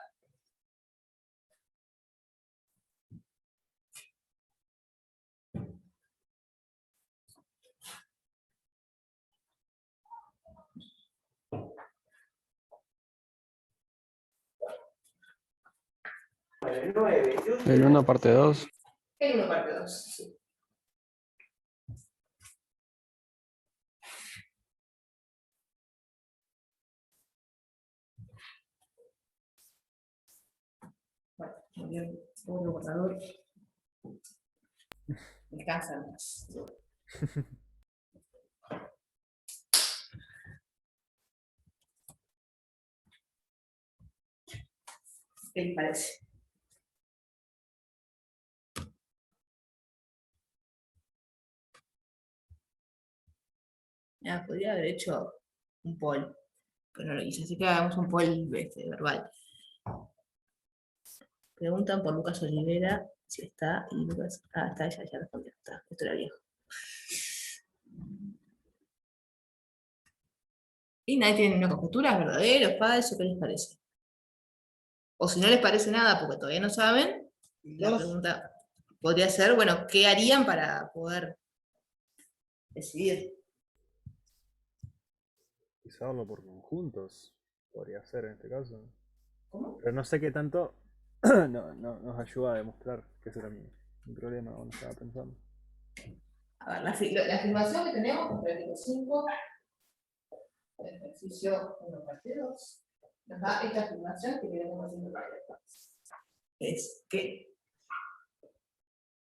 El 1 parte 2. El 1 parte 2, sí. Bueno, muy bien, otro borrador. Me cansan más. ¿Qué les parece? Ya, podría haber hecho un poll, pero no lo hice, así que hagamos un poll verbal. Preguntan por Lucas Olivera si está, y Lucas, está, ya respondió, está, esto era viejo. Y nadie tiene una conjetura, ¿es verdadero, falso? ¿Qué les parece? O si no les parece nada porque todavía no saben, la pregunta podría ser, bueno, ¿qué harían para poder decidir? Usarlo por conjuntos, podría ser en este caso. ¿Cómo? Pero no sé qué tanto nos ayuda a demostrar que ese era mi problema, o no estaba pensando. A ver, la afirmación que tenemos con el 5, el ejercicio 1 parte 2, nos da esta afirmación que queremos haciendo para después. Es que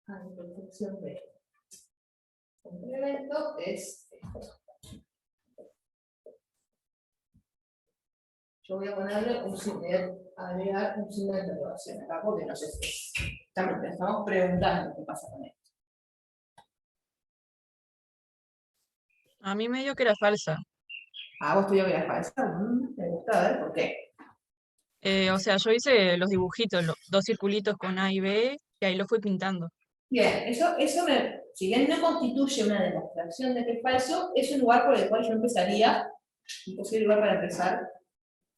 la intersección de complemento es esto. Yo voy a ponerle un signo, agregar un signo de interrogación acá, porque no sé si estamos preguntando qué pasa con esto. A mí me dio que era falsa. Ah, vos tuyo que era falsa. Me gusta, a ver por qué. O sea, yo hice los dibujitos, los dos circulitos con A y B, y ahí lo fui pintando. Bien, si bien no constituye una demostración de que es falso, es un lugar por el cual yo empezaría, un posible lugar para empezar,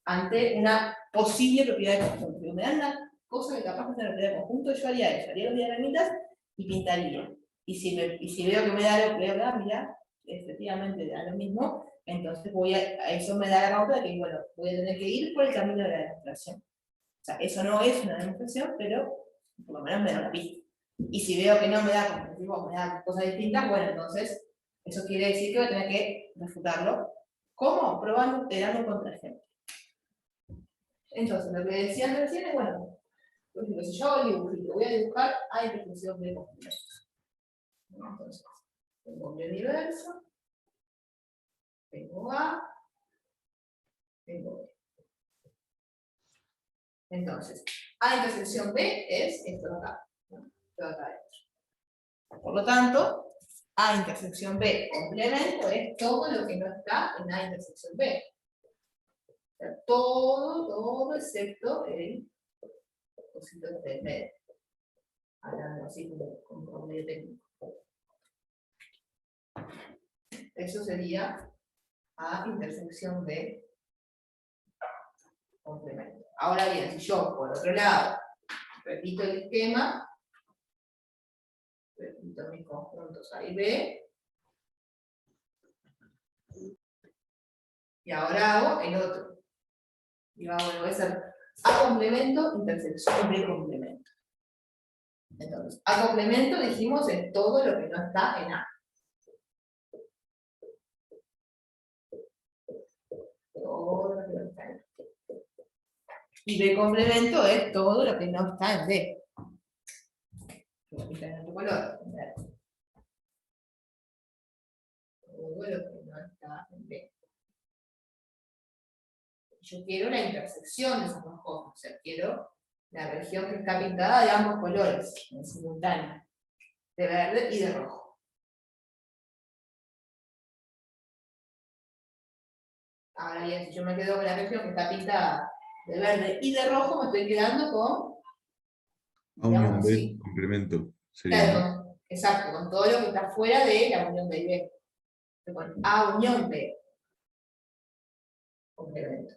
ante una posible propiedad de conjunto. Si me dan una cosa que capaz de ser propiedad de conjunto, yo haría eso, haría los diagramitas y pintaría. Y si veo que me da lo que mira, efectivamente da lo mismo, entonces eso me da la pauta de que, bueno, voy a tener que ir por el camino de la demostración. O sea, eso no es una demostración, pero por lo menos me da una pista. Y si veo que no me da, como digo, me da cosas distintas, bueno, entonces eso quiere decir que voy a tener que refutarlo. ¿Cómo? Probando, dando un contraejemplo. Entonces, lo que decían recién es, bueno, por ejemplo, si yo hago el dibujito, voy a dibujar A intersección B complemento. Entonces, tengo mi universo, tengo A, tengo B. Entonces, A intersección B es esto de acá, ¿no? Esto de acá adentro. Por lo tanto, A intersección B complemento es todo lo que no está en A intersección B. O sea, todo excepto el cosito de medio. Hablando así como medio técnico. Eso sería A intersección B complemento. Ahora bien, si yo por otro lado repito el esquema, repito mis conjuntos A y B, y ahora hago el otro. Y voy a hacer A complemento, intersección B complemento. Entonces, A complemento dijimos es todo lo que no está en A. Todo lo que no está en A. Y B complemento es todo lo que no está en B. Aquí está en otro color. Todo lo que no está en B. Yo quiero la intersección de esas dos cosas. O sea, quiero la región que está pintada de ambos colores, en simultáneo. De verde y de rojo. Ahora bien, si yo me quedo con la región que está pintada de verde y de rojo, me estoy quedando con... A unión B, sí. complemento. Sería, ¿no? Claro, exacto, con todo lo que está fuera de la unión B y B. Con A unión B. Complemento.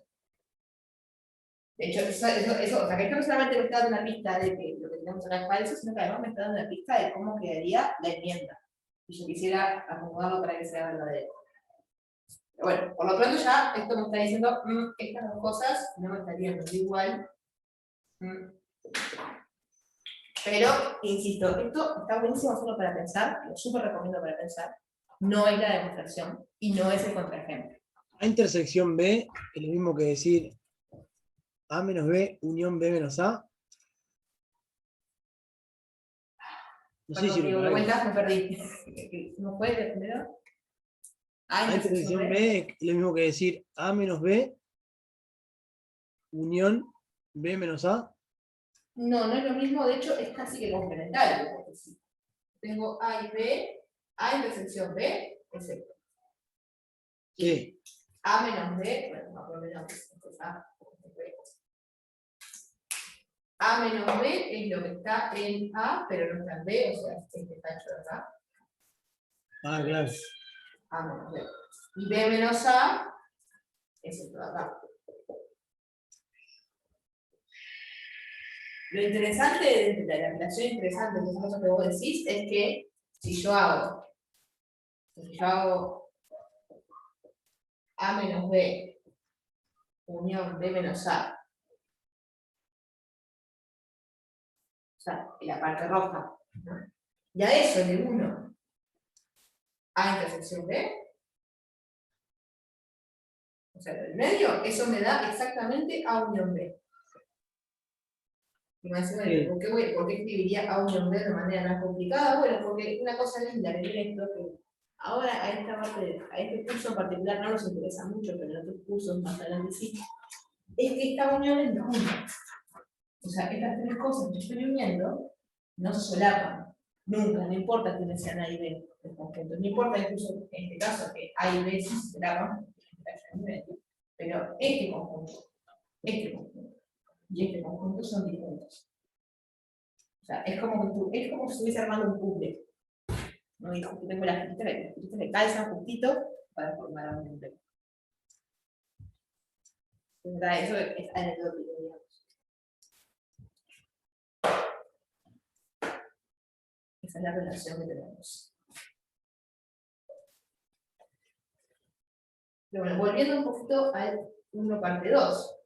De hecho, o sea, que esto no solamente me está dando una pista de que lo que tenemos acá es falso, sino que además me está dando una pista de cómo quedaría la enmienda. Si yo quisiera acomodarlo para que sea verdadero. Pero bueno, por lo pronto ya esto me está diciendo, estas dos cosas no me estarían dando igual. Pero, insisto, esto está buenísimo solo para pensar, lo súper recomiendo para pensar. No es la demostración y no es el contraejemplo. A intersección B es lo mismo que decir A menos B unión B menos A. No sé si Cuando lo cuentas me perdí. ¿No puedes defender? A intersección B es lo mismo que decir A menos B unión B menos A. No, no es lo mismo, de hecho es casi que complementario. Porque si tengo A y B, A intersección B es esto. Sí. A menos B, bueno, más o menos A menos B es lo que está en A, pero no está en B, o sea, este está hecho de acá. Ah, claro. A menos B. Y B menos A es esto de acá. Lo interesante de la relación interesante de eso que vos decís es que si yo hago A menos B unión B menos A, o sea, en la parte roja, ¿no? Y a eso le uno A intersección B. O sea, el medio, eso me da exactamente A unión B. Y me dicen, ¿por qué escribiría A unión B de manera tan complicada? Bueno, porque una cosa linda que tiene esto, que ahora a esta parte, a este curso en particular no nos interesa mucho, pero en otros cursos más adelante sí, es que esta unión es de juntas. O sea, estas tres cosas que estoy uniendo no se solapan. Nunca, no importa que sean A y B del conjunto. No importa incluso en este caso que A y B se solapan, pero este conjunto y este conjunto son distintos. O sea, es como si estuviese armando un puzzle. No dijo que tengo las fichitas que calzan justito para formar un puzzle. Eso es anecdótico, digamos. Esa es la relación que tenemos. Pero bueno, volviendo un poquito al 1 parte 2.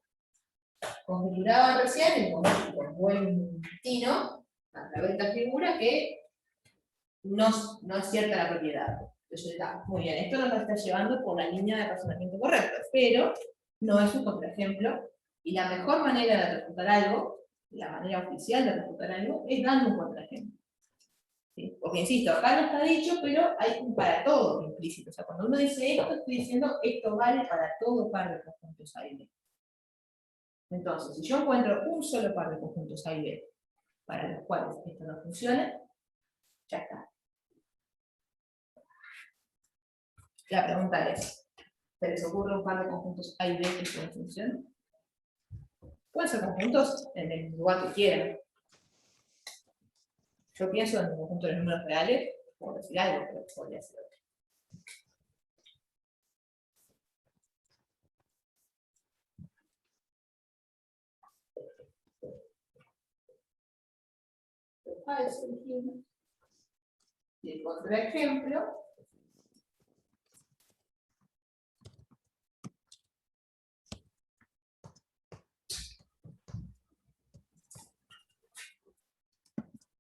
Configuraban recién, con buen tino, a través de esta figura, que no es cierta la propiedad. Entonces está muy bien, esto nos está llevando por la línea de razonamiento correcto, pero no es un contraejemplo, y la mejor manera de refutar algo, la manera oficial de refutar algo, es dando un contraejemplo. ¿Sí? Porque insisto, acá no está dicho, pero hay un para todo implícito. O sea, cuando uno dice esto, estoy diciendo esto vale para todo par de conjuntos A y B. Entonces, si yo encuentro un solo par de conjuntos A y B para los cuales esto no funciona, ya está. La pregunta es, ¿se les ocurre un par de conjuntos A y B que esto no funciona? Pueden ser conjuntos en el lugar que quieran. Yo pienso en el conjunto de los números reales, por decir algo, pero podría ser otro. Falso, dijimos. Y el contraejemplo.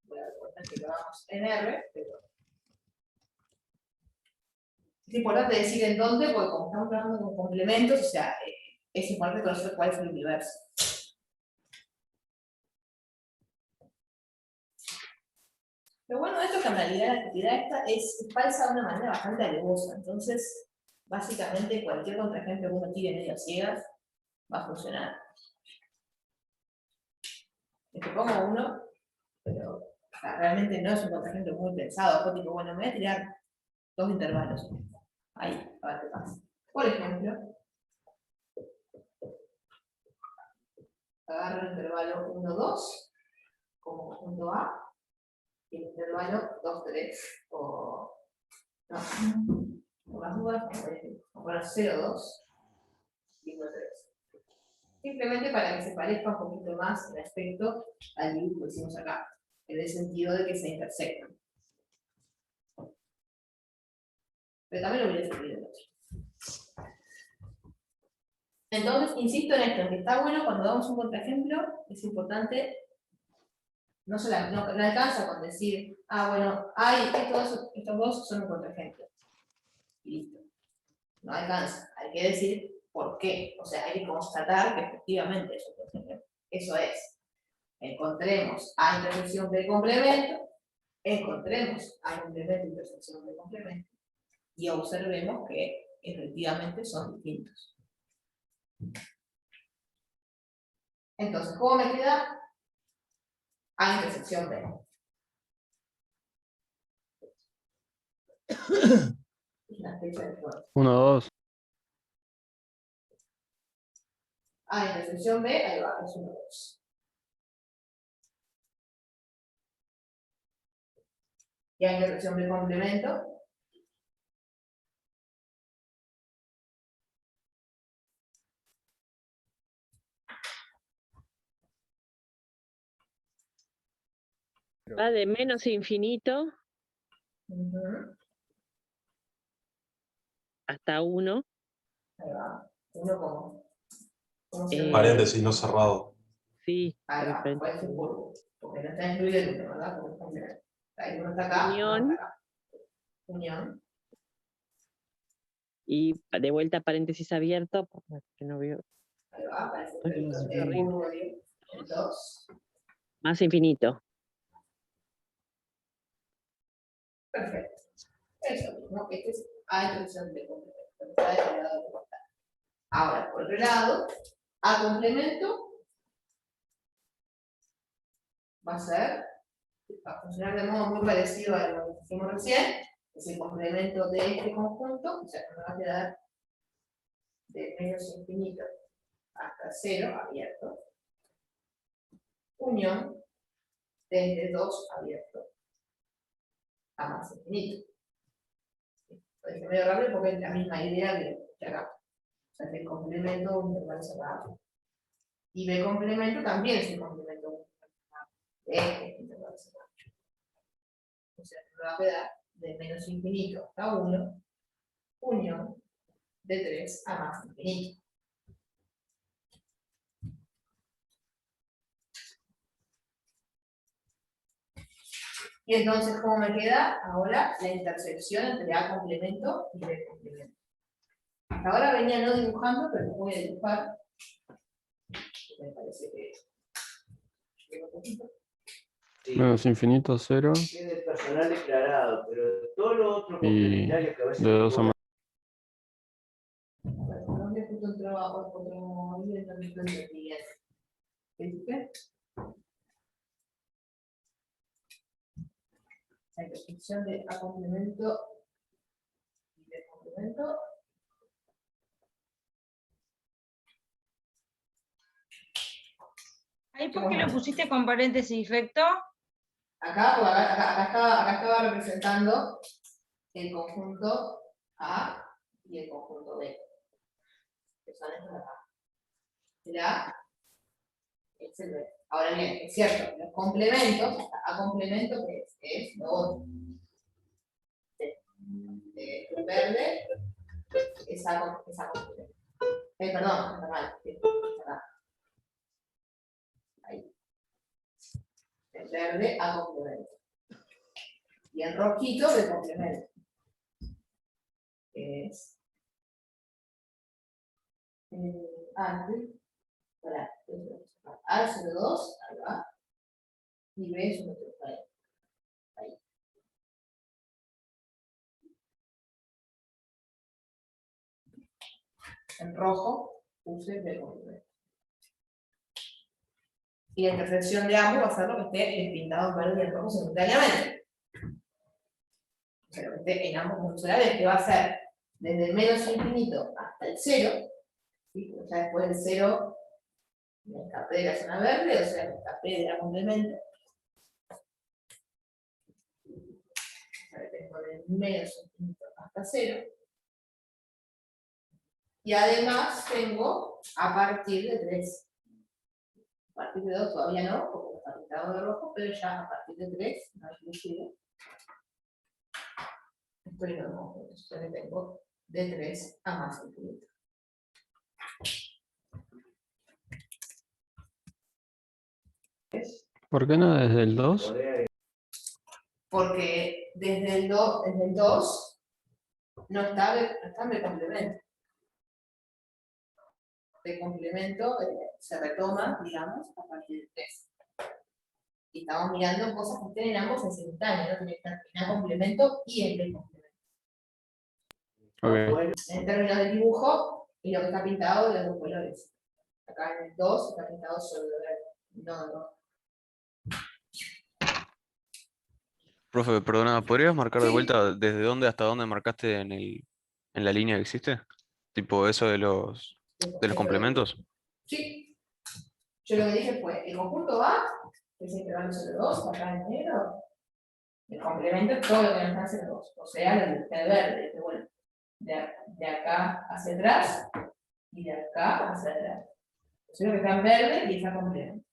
Voy a recordar que lo vamos en R, pero es importante decir en dónde, porque como estamos trabajando con complementos, o sea, es importante conocer cuál es el universo. Lo bueno de esto es que en realidad la actividad esta es falsa de una manera bastante alevosa. Entonces, básicamente cualquier contraejemplo que uno tire medio ciegas va a funcionar. Te pongo uno, pero realmente no es un contraejemplo muy pensado. Tipo, bueno, me voy a tirar dos intervalos. Ahí, a ver qué pasa. Por ejemplo, agarro el intervalo 1, 2 como conjunto A. Y el intervalo 2, 3, o no, por las dudas, vamos a 0, 2 y 1, 3. Simplemente para que se parezca un poquito más el aspecto al dibujo que hicimos acá, en el sentido de que se intersectan. Pero también lo voy a escribir en otro. Entonces, insisto en esto, en que está bueno cuando damos un contraejemplo, es importante. No alcanza con decir, bueno, estos dos son un contraejemplo. Y listo. No alcanza. Hay que decir por qué. O sea, hay que constatar que efectivamente es un contraejemplo. Eso es. Encontremos A intersección B complemento. Encontremos A complemento intersección B complemento. Y observemos que efectivamente son distintos. Entonces, ¿cómo me queda? A intersección B. La fecha de juego. 1, 2. A intersección B, ahí va, es 1, 2. Y A intersección B complemento. Va de menos infinito hasta 1. Ahí va. 1 como Paréntesis, no cerrado. Sí. Ahí va, puede ser curvo. Porque no está incluido el último, ¿verdad? Ahí uno está acá, Unión. uno está acá. Unión. Y de vuelta paréntesis abierto, porque no veo. Ahí va, aparece Ay, no, el es horrible. el 2. Más infinito. Perfecto. Eso mismo, este es A intersección de complemento. Está del lado de cortar. Ahora, por otro lado, A complemento va a funcionar de modo muy parecido a lo que hicimos recién. Es el complemento de este conjunto, o sea, nos va a quedar de menos infinito hasta 0 abierto. Unión desde 2 abierto a más infinito. Lo dije medio rápido porque es la misma idea que acá. O sea, que el complemento de un intervalo cerrado. Y B complemento también es el complemento de un intervalo cerrado. Este intervalo cerrado. O sea, me va a quedar de menos infinito hasta 1, unión de 3 a más infinito. Y entonces, ¿cómo me queda? Ahora la intersección entre A complemento y B complemento. Hasta ahora venía no dibujando, pero lo voy a dibujar. Me parece que llega un poquito. Sí, menos infinito 0 tiene personal declarado, pero todo lo otro y complementario que a veces de 2 a más. ¿Dónde justo un trabajo? Otro nivel de bien. ¿Viste? La intersección de A complemento y B complemento. ¿Ahí por qué lo pusiste con paréntesis recto? Acá estaba representando el conjunto A y el conjunto B. Que son estos de acá. El A es el B. Ahora bien, es cierto, los complementos, A complemento que es lo otro. El verde es A complemento. Perdón, está mal. Acá. Ahí. El verde A complemento. Y el rojito de complemento. Que es A es 02, ahí va. Y B es 1.3. Ahí. En rojo puse B complemento. Y la intersección de ambos va a ser lo que esté pintado en verde y en rojo simultáneamente. O sea, lo que esté en ambos funcionales, que va a ser desde el menos infinito hasta el 0. ¿Sí? Porque ya después del 0 me escapé de la zona verde, o sea, me escapé de la complemento. Tengo del menos infinito hasta 0. Y además tengo a partir de 3. A partir de 2 todavía no, porque está pintado de rojo, pero ya a partir de 3, no inclusive. Estoy en los conjuntos, yo le tengo de 3 a más infinito. ¿Por qué no desde el 2? Porque desde el 2 no está de complemento. De complemento se retoma, digamos, a partir de 3. Y estamos mirando cosas que estén en ambos en simultáneo, no tiene que estar en A complemento y en B complemento. Okay. En términos de dibujo, y lo que está pintado de los dos colores. Acá en el 2 está pintado solo de verde, no de rojo. Profe, perdona, ¿podrías marcar de Sí. vuelta desde dónde hasta dónde marcaste en la línea que existe? Tipo eso de los complementos. Sí. Yo lo que dije fue, el conjunto A, que es el intervalo 0,2, acá en negro, el complemento es todo lo que nos da 0,2. O sea, lo que está en verde, que bueno, de acá hacia atrás y de acá hacia atrás. O sea, lo que está en verde y está complemento.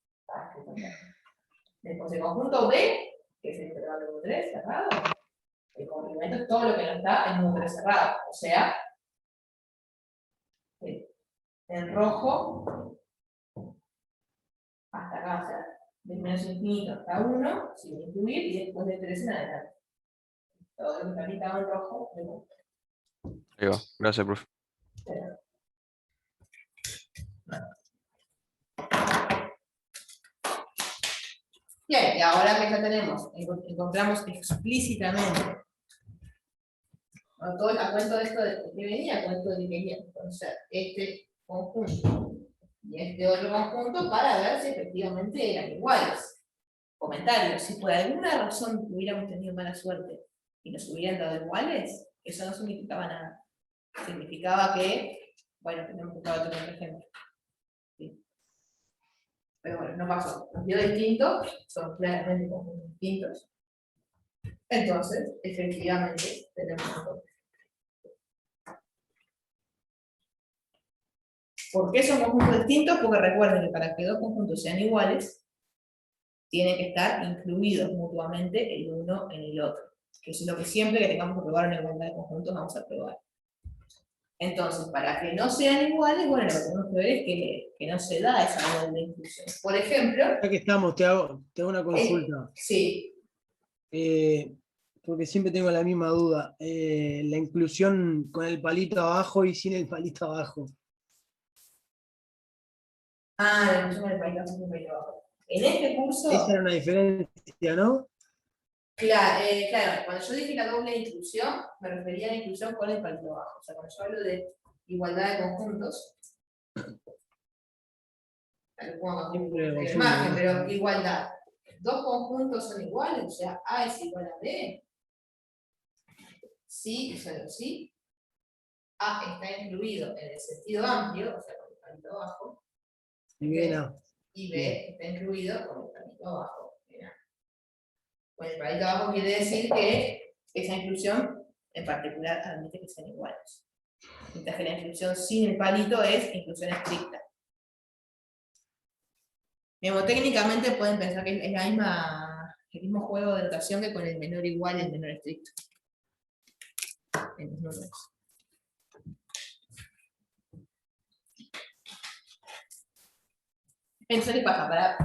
Después el conjunto B, que es el intervalo número 3, cerrado, el complemento es todo lo que no está en número cerrado. O sea, en rojo, hasta acá, o sea, de menos infinito hasta 1, sin incluir, y después de 3 en adelante. Todo lo que está pintado en rojo, de complemento. Ahí va. Gracias, profe. Bien, y ahora que ya tenemos, encontramos explícitamente, ¿no? Todo a cuento de esto de que venía, a cuento de que quería conocer este conjunto y este otro conjunto para ver si efectivamente eran iguales. Comentarios, si por alguna razón hubiéramos tenido mala suerte y nos hubieran dado iguales, eso no significaba nada. Significaba que, bueno, tenemos que buscar otro ejemplo. ¿Sí? Pero bueno, no pasó. Nos dio distinto, son claramente conjuntos distintos. Entonces, efectivamente, tenemos un conjunto. ¿Por qué son conjuntos distintos? Porque recuerden que para que dos conjuntos sean iguales, tienen que estar incluidos mutuamente el uno en el otro. Que eso es lo que siempre que tengamos que probar una igualdad de conjuntos vamos a probar. Entonces, para que no sean iguales, bueno, lo que tenemos que ver es que no se da esa igualdad de inclusión. Por ejemplo... Ya que estamos, te hago una consulta. Sí. Porque siempre tengo la misma duda. La inclusión con el palito abajo y sin el palito abajo. Ah, la inclusión con el palito abajo y sin el palito abajo. En este curso... Esa era una diferencia, ¿no? Claro, cuando yo dije la doble inclusión, me refería a la inclusión con el palito abajo. O sea, cuando yo hablo de igualdad de conjuntos, lo pongo en la imagen, pero igualdad. Dos conjuntos son iguales, o sea, A es igual a B. Sí y solo sí. A está incluido en el sentido amplio, o sea, con el palito abajo. Y B no. Y B está incluido con el palito abajo. Con el palito abajo quiere decir que esa inclusión en particular admite que sean iguales. Mientras que la inclusión sin el palito es inclusión estricta. Técnicamente pueden pensar que es el mismo juego de notación que con el menor igual y el menor estricto. En los números. Entonces, ¿qué pasa? Para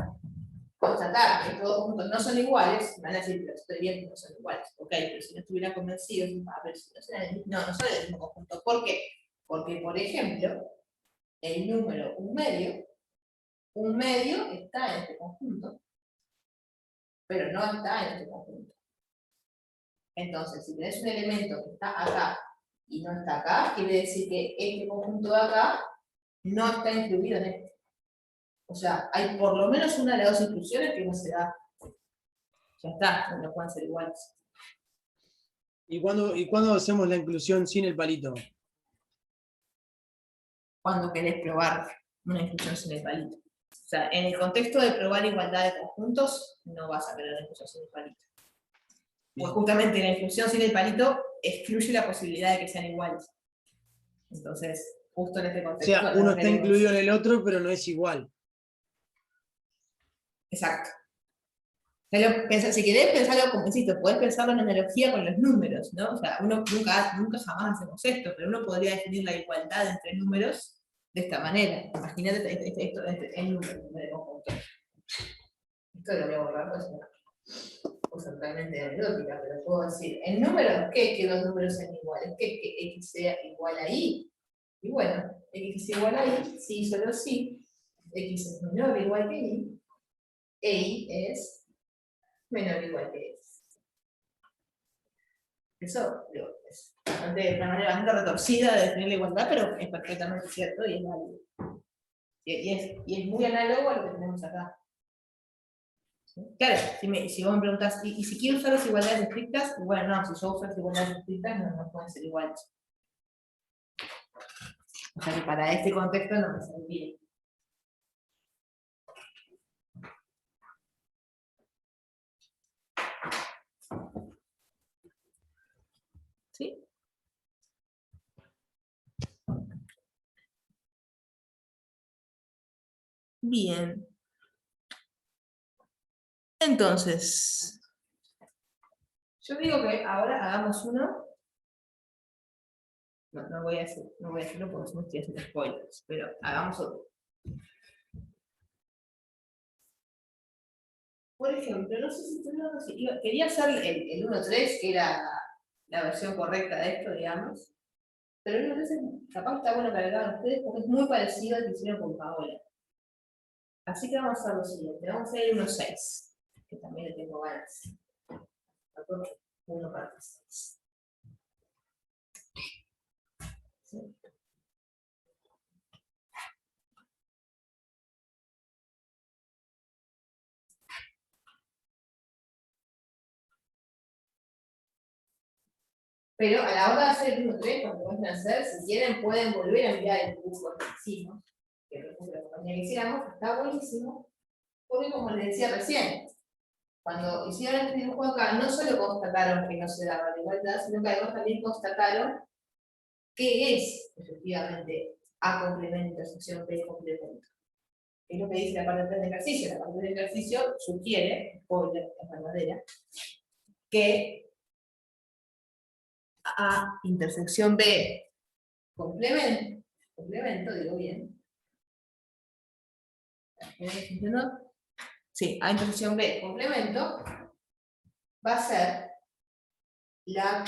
constatar que todos juntos no son iguales, van a decir, pero estoy bien que no son iguales. Ok, pero si no estuvieran convencidos, pero si no son no son del mismo conjunto. ¿Por qué? Porque, por ejemplo, el número un medio está en este conjunto, pero no está en este conjunto. Entonces, si tenés un elemento que está acá y no está acá, quiere decir que este conjunto de acá no está incluido en este. O sea, hay por lo menos una de las dos inclusiones que no se da. Ya está, no pueden ser iguales. ¿Y cuándo hacemos la inclusión sin el palito? Cuando querés probar una inclusión sin el palito. O sea, en el contexto de probar igualdad de conjuntos, no vas a querer la inclusión sin el palito. Pues justamente la inclusión sin el palito excluye la posibilidad de que sean iguales. Entonces, justo en este O contexto... sea, uno está incluido en el otro, pero no es igual. Exacto. Si querés pensarlo como, insisto, podés pensarlo en analogía con los números, ¿no? O sea, uno nunca jamás hacemos esto, pero uno podría definir la igualdad entre números de esta manera. Imagínate esto en números de conjunto. Esto lo voy a borrar, pues es una cosa totalmente anecdótica, pero puedo decir, en números, ¿qué es que los números sean iguales? ¿Qué es que X sea igual a Y? Y bueno, X es igual a Y, sí, solo sí, X es menor o igual que Y, e Y es menor o igual que X. Eso digo, es una manera bastante retorcida de definir la igualdad, pero es perfectamente cierto y es válido. Y es muy análogo a lo que tenemos acá. Claro, si vos me preguntás, ¿y si quiero usar las igualdades estrictas? Bueno, no, si yo uso las igualdades estrictas no pueden ser iguales. O sea que para este contexto no me serviría. ¿Sí? Bien. Entonces, yo digo que ahora hagamos uno. No voy a hacerlo porque no estoy haciendo spoilers, pero hagamos otro. Por ejemplo, no sé si quería hacer el 1.3, que era la versión correcta de esto, digamos. Pero no sé, capaz está bueno para cada ustedes porque es muy parecido al que hicieron con Paola. Así que vamos a hacer lo siguiente, vamos a ir a unos 6, que también le tengo ganas. 1 parte 6. ¿Sí? Pero a la hora de hacer el 1-3, cuando lo vayan a hacer, si quieren pueden volver a mirar el dibujo que hicimos, que por ejemplo la compañía que hiciéramos, está buenísimo, porque como les decía recién, cuando hicieron este dibujo acá, no solo constataron que no se daba la igualdad, sino que además también constataron qué es efectivamente A complemento, intersección B complemento. Es lo que dice la parte 3 del ejercicio. La parte 3 del ejercicio sugiere, spoiler, es verdadera, que A intersección B complemento, digo bien. Sí, A intersección B complemento va a ser la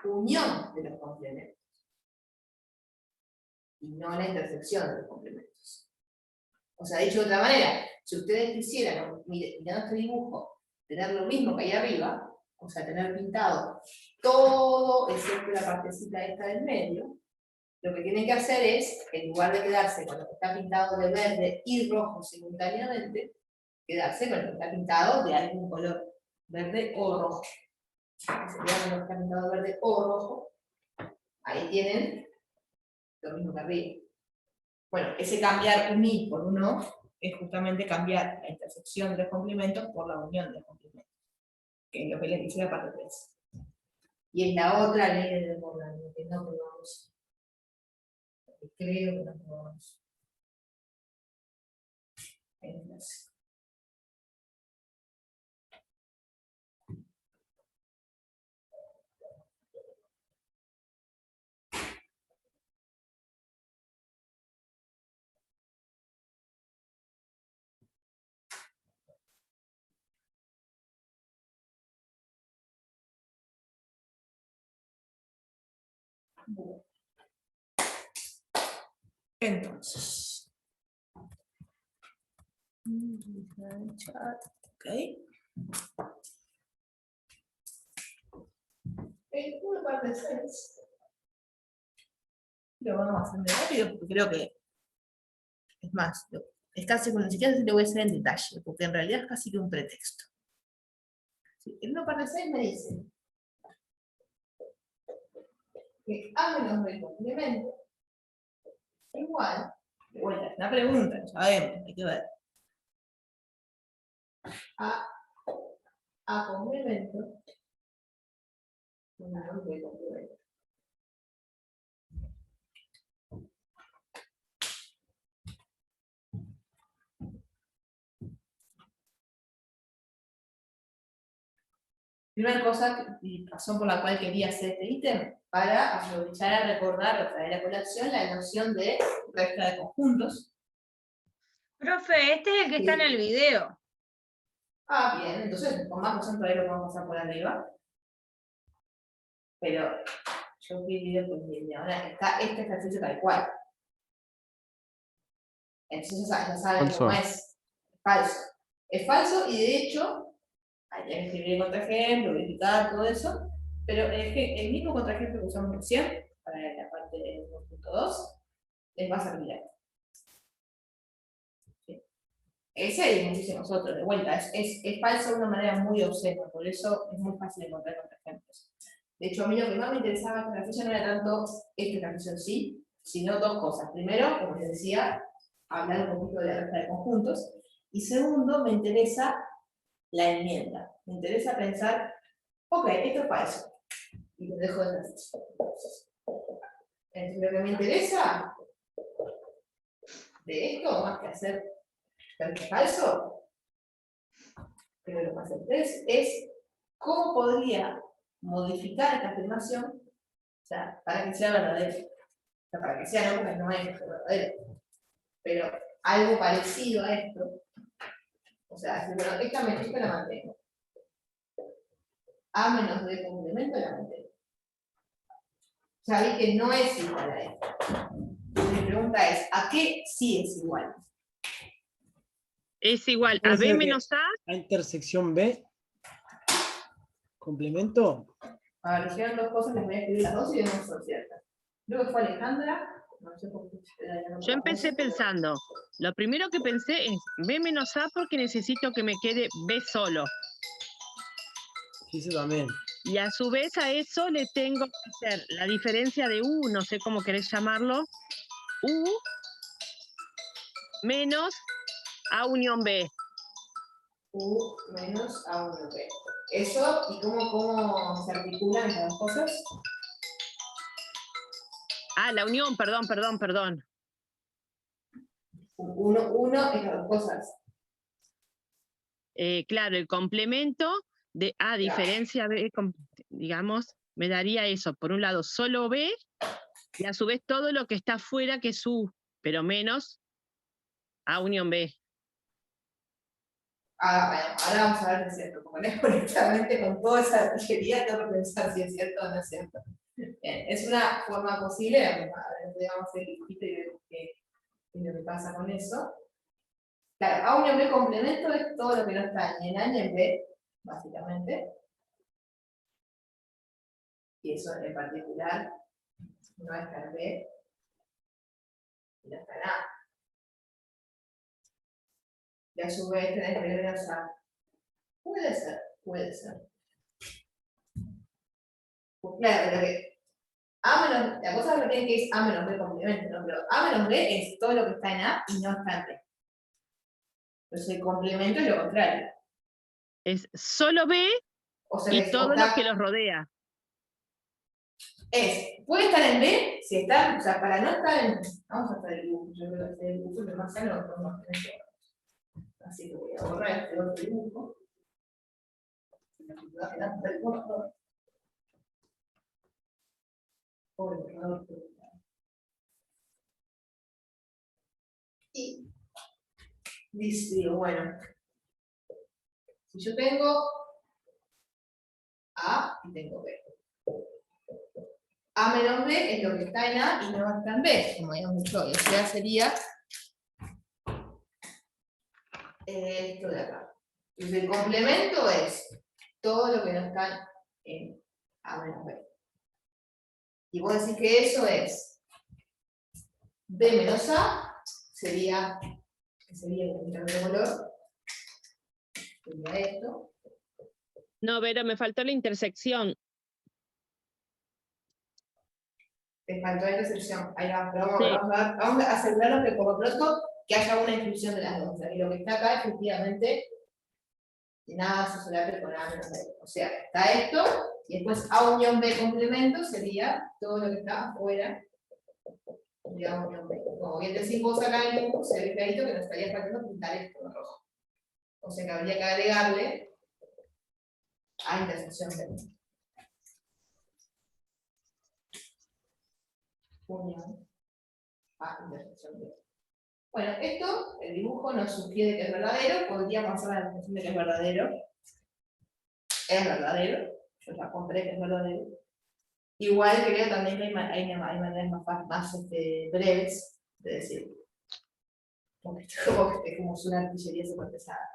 unión de los complementos y no la intersección de los complementos. O sea, dicho de otra manera, si ustedes quisieran, mirando este dibujo, tener lo mismo que ahí arriba, o sea, tener pintado todo excepto la partecita esta del medio, lo que tienen que hacer es, en lugar de quedarse con lo que está pintado de verde y rojo simultáneamente, quedarse con lo que está pintado de algún color, verde o rojo. Si se quedan con lo que está pintado de verde o rojo, ahí tienen lo mismo que arriba. Bueno, ese cambiar un I por un O es justamente cambiar la intersección de los complementos por la unión de los complementos, que es lo que les dice la parte 3. Y es la otra ley de desbordamiento, que no probamos. Creo que no probamos. Entonces, ok. El 1 parte 6 lo vamos a hacer de rápido porque creo que es más, es casi como ni siquiera se le voy a hacer en detalle, porque en realidad es casi que un pretexto. Sí, el 1 parte 6 me dice que A menos B complemento igual, de vuelta, es una pregunta, ya sabemos, hay que ver. A complemento menos B complemento. Primera cosa y razón por la cual quería hacer este ítem, para aprovechar a recordar o traer a colación la noción de resta de conjuntos. Profe, este es el que está en el video. Ah, bien, entonces con más razón todavía lo vamos a pasar por arriba. Pero yo vi el video pendiente, ahora está este ejercicio tal cual. Entonces ya saben cómo es. Falso. Es falso y de hecho hay que escribir el contraejemplo, verificar todo eso, pero es que el mismo contraejemplo que usamos recién, para la parte del 1.2, les va a servir. ¿Sí? Ese es lo que hicimos nosotros, de vuelta, es falso de una manera muy obscena, por eso es muy fácil encontrar contraejemplos. De hecho, a mí lo que más me interesaba en el ejercicio no era tanto este ejercicio en sí, sino dos cosas. Primero, como les decía, hablar un poquito de la resta de conjuntos, y segundo, me interesa la enmienda. Me interesa pensar, ok, esto es falso. Y lo dejo de ejercicio. Entonces, lo que me interesa de esto, más que hacer ver que es falso, pero lo más interesante es cómo podría modificar esta afirmación, o sea, para que sea verdadero. O sea, para que sea no, porque no hay que ser verdadero. Pero algo parecido a esto, o sea, bueno, esta la mantengo. A menos B complemento la mantengo. ya vi que no es igual a esto. Mi pregunta es, ¿a qué sí es igual? Es igual a Puede B ser que menos A. A intersección B, complemento. A ver, hicieron dos cosas, les voy a escribir las dos y vemos si son ciertas. Creo que fue Alejandra. No sé por qué. Yo empecé pensando, lo primero que pensé es B menos A porque necesito que me quede B solo. Sí, eso también. Y a su vez a eso le tengo que hacer la diferencia de U, no sé cómo querés llamarlo, U menos A unión B. U menos A1 B. Eso, ¿y cómo se articulan esas dos cosas? Ah, la unión, perdón. Uno es las dos cosas. Claro, el complemento de A diferencia B, digamos, me daría eso. Por un lado, solo B, y a su vez todo lo que está afuera, que es U, pero menos A unión B. Bueno, ahora vamos a ver si es cierto. Como no es correctamente con toda esa artillería, tengo que pensar si es cierto o no es cierto. Bien, es una forma posible, vamos a el dibujito y vemos qué es lo que pasa con eso. Claro, A unión B complemento es todo lo que no está ni en A ni en B, básicamente. Y eso en particular no está en B y no está en A. Y a su vez tenés B menos A. Puede ser. Pues claro, la cosa que tiene que es A menos B complemento, ¿no? Pero A menos B es todo lo que está en A y no está en B. Entonces el complemento es lo contrario. Es solo B O sea, y todo lo que los rodea. Puede estar en B si está, o sea, para no estar en. Vamos a hacer el dibujo, yo creo que hacer el dibujo, pero más allá lo podemos tener. Así que voy a borrar este otro dibujo. Y dice, bueno, si yo tengo A y tengo B. A menos B es lo que está en A y no está en B, como habíamos dicho hoy. O sea, sería esto de acá. Entonces el complemento es todo lo que no está en A menos B. Y vos decís que eso es B menos A, sería el cambio de color, sería esto. No, pero me faltó la intersección. Te faltó la intersección. Ahí va, pero vamos a asegurarnos que por lo pronto que haya una inclusión de las dos. O sea, y lo que está acá efectivamente nada se solape con A menos B. O sea, está esto, y después A unión B complemento sería todo lo que está afuera de A unión B. Como bien decís vos acá en el dibujo, se ve clarito que nos estaría faltando pintar esto de rojo. O sea que habría que agregarle a intersección B. Unión a intersección B. Bueno, esto, el dibujo nos sugiere que es verdadero, podríamos hacer la demostración de que es verdadero. Es verdadero, yo ya compré que es verdadero. Igual creo también que hay maneras más breves de decirlo. Porque como es una artillería súper pesada.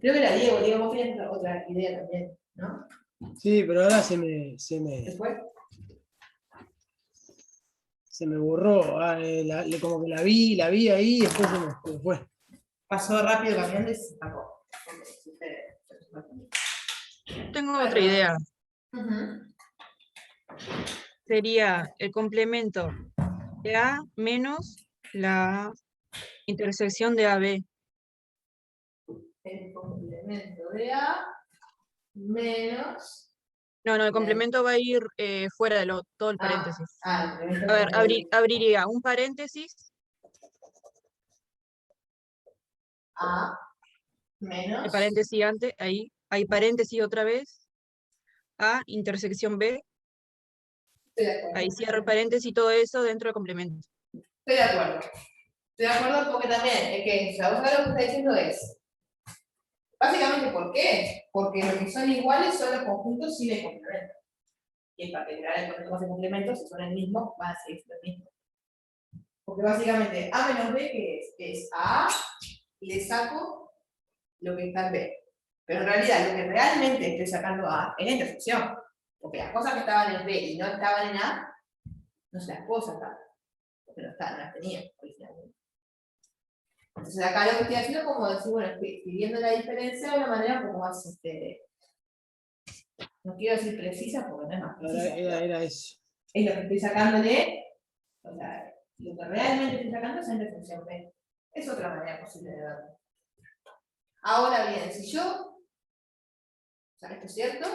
Creo que la Diego, vos tenías otra idea también, ¿no? Sí, pero ahora se ¿Después? se me borró. Como que la vi ahí y después se me fue. Pasó rápido cambiando y se sacó. Tengo otra idea. Ujú. Sería el complemento de A menos la intersección de AB. El complemento de A menos. No, el complemento va a ir fuera de todo el paréntesis. El complemento A ver, abriría un paréntesis. A menos. El paréntesis antes, ahí. Hay paréntesis otra vez. A, intersección B. Ahí cierro el paréntesis y todo eso dentro del complemento. Estoy de acuerdo. Estoy de acuerdo porque también es que, o sea, vos sabés lo que está diciendo es. Básicamente, ¿por qué? Porque lo que son iguales son los conjuntos sin el complemento. y en particular cuando tenemos el complemento, si son el mismo, van a seguir siendo el mismo. Porque básicamente A menos B, que es A, y le saco lo que está en B. Pero en realidad, lo que realmente estoy sacando A es la intersección. Porque las cosas que estaban en B y no estaban en A, no se las puedo sacar. Porque no las tenía originalmente. Entonces acá lo que estoy haciendo es como decir, bueno, estoy viendo la diferencia de una manera un poco más, no quiero decir precisa porque no es más precisa. Era eso. Es lo que estoy sacándole, o sea, lo que realmente estoy sacando es la intersección B. Es otra manera posible de verlo. Ahora bien, si yo, o sea, esto es cierto,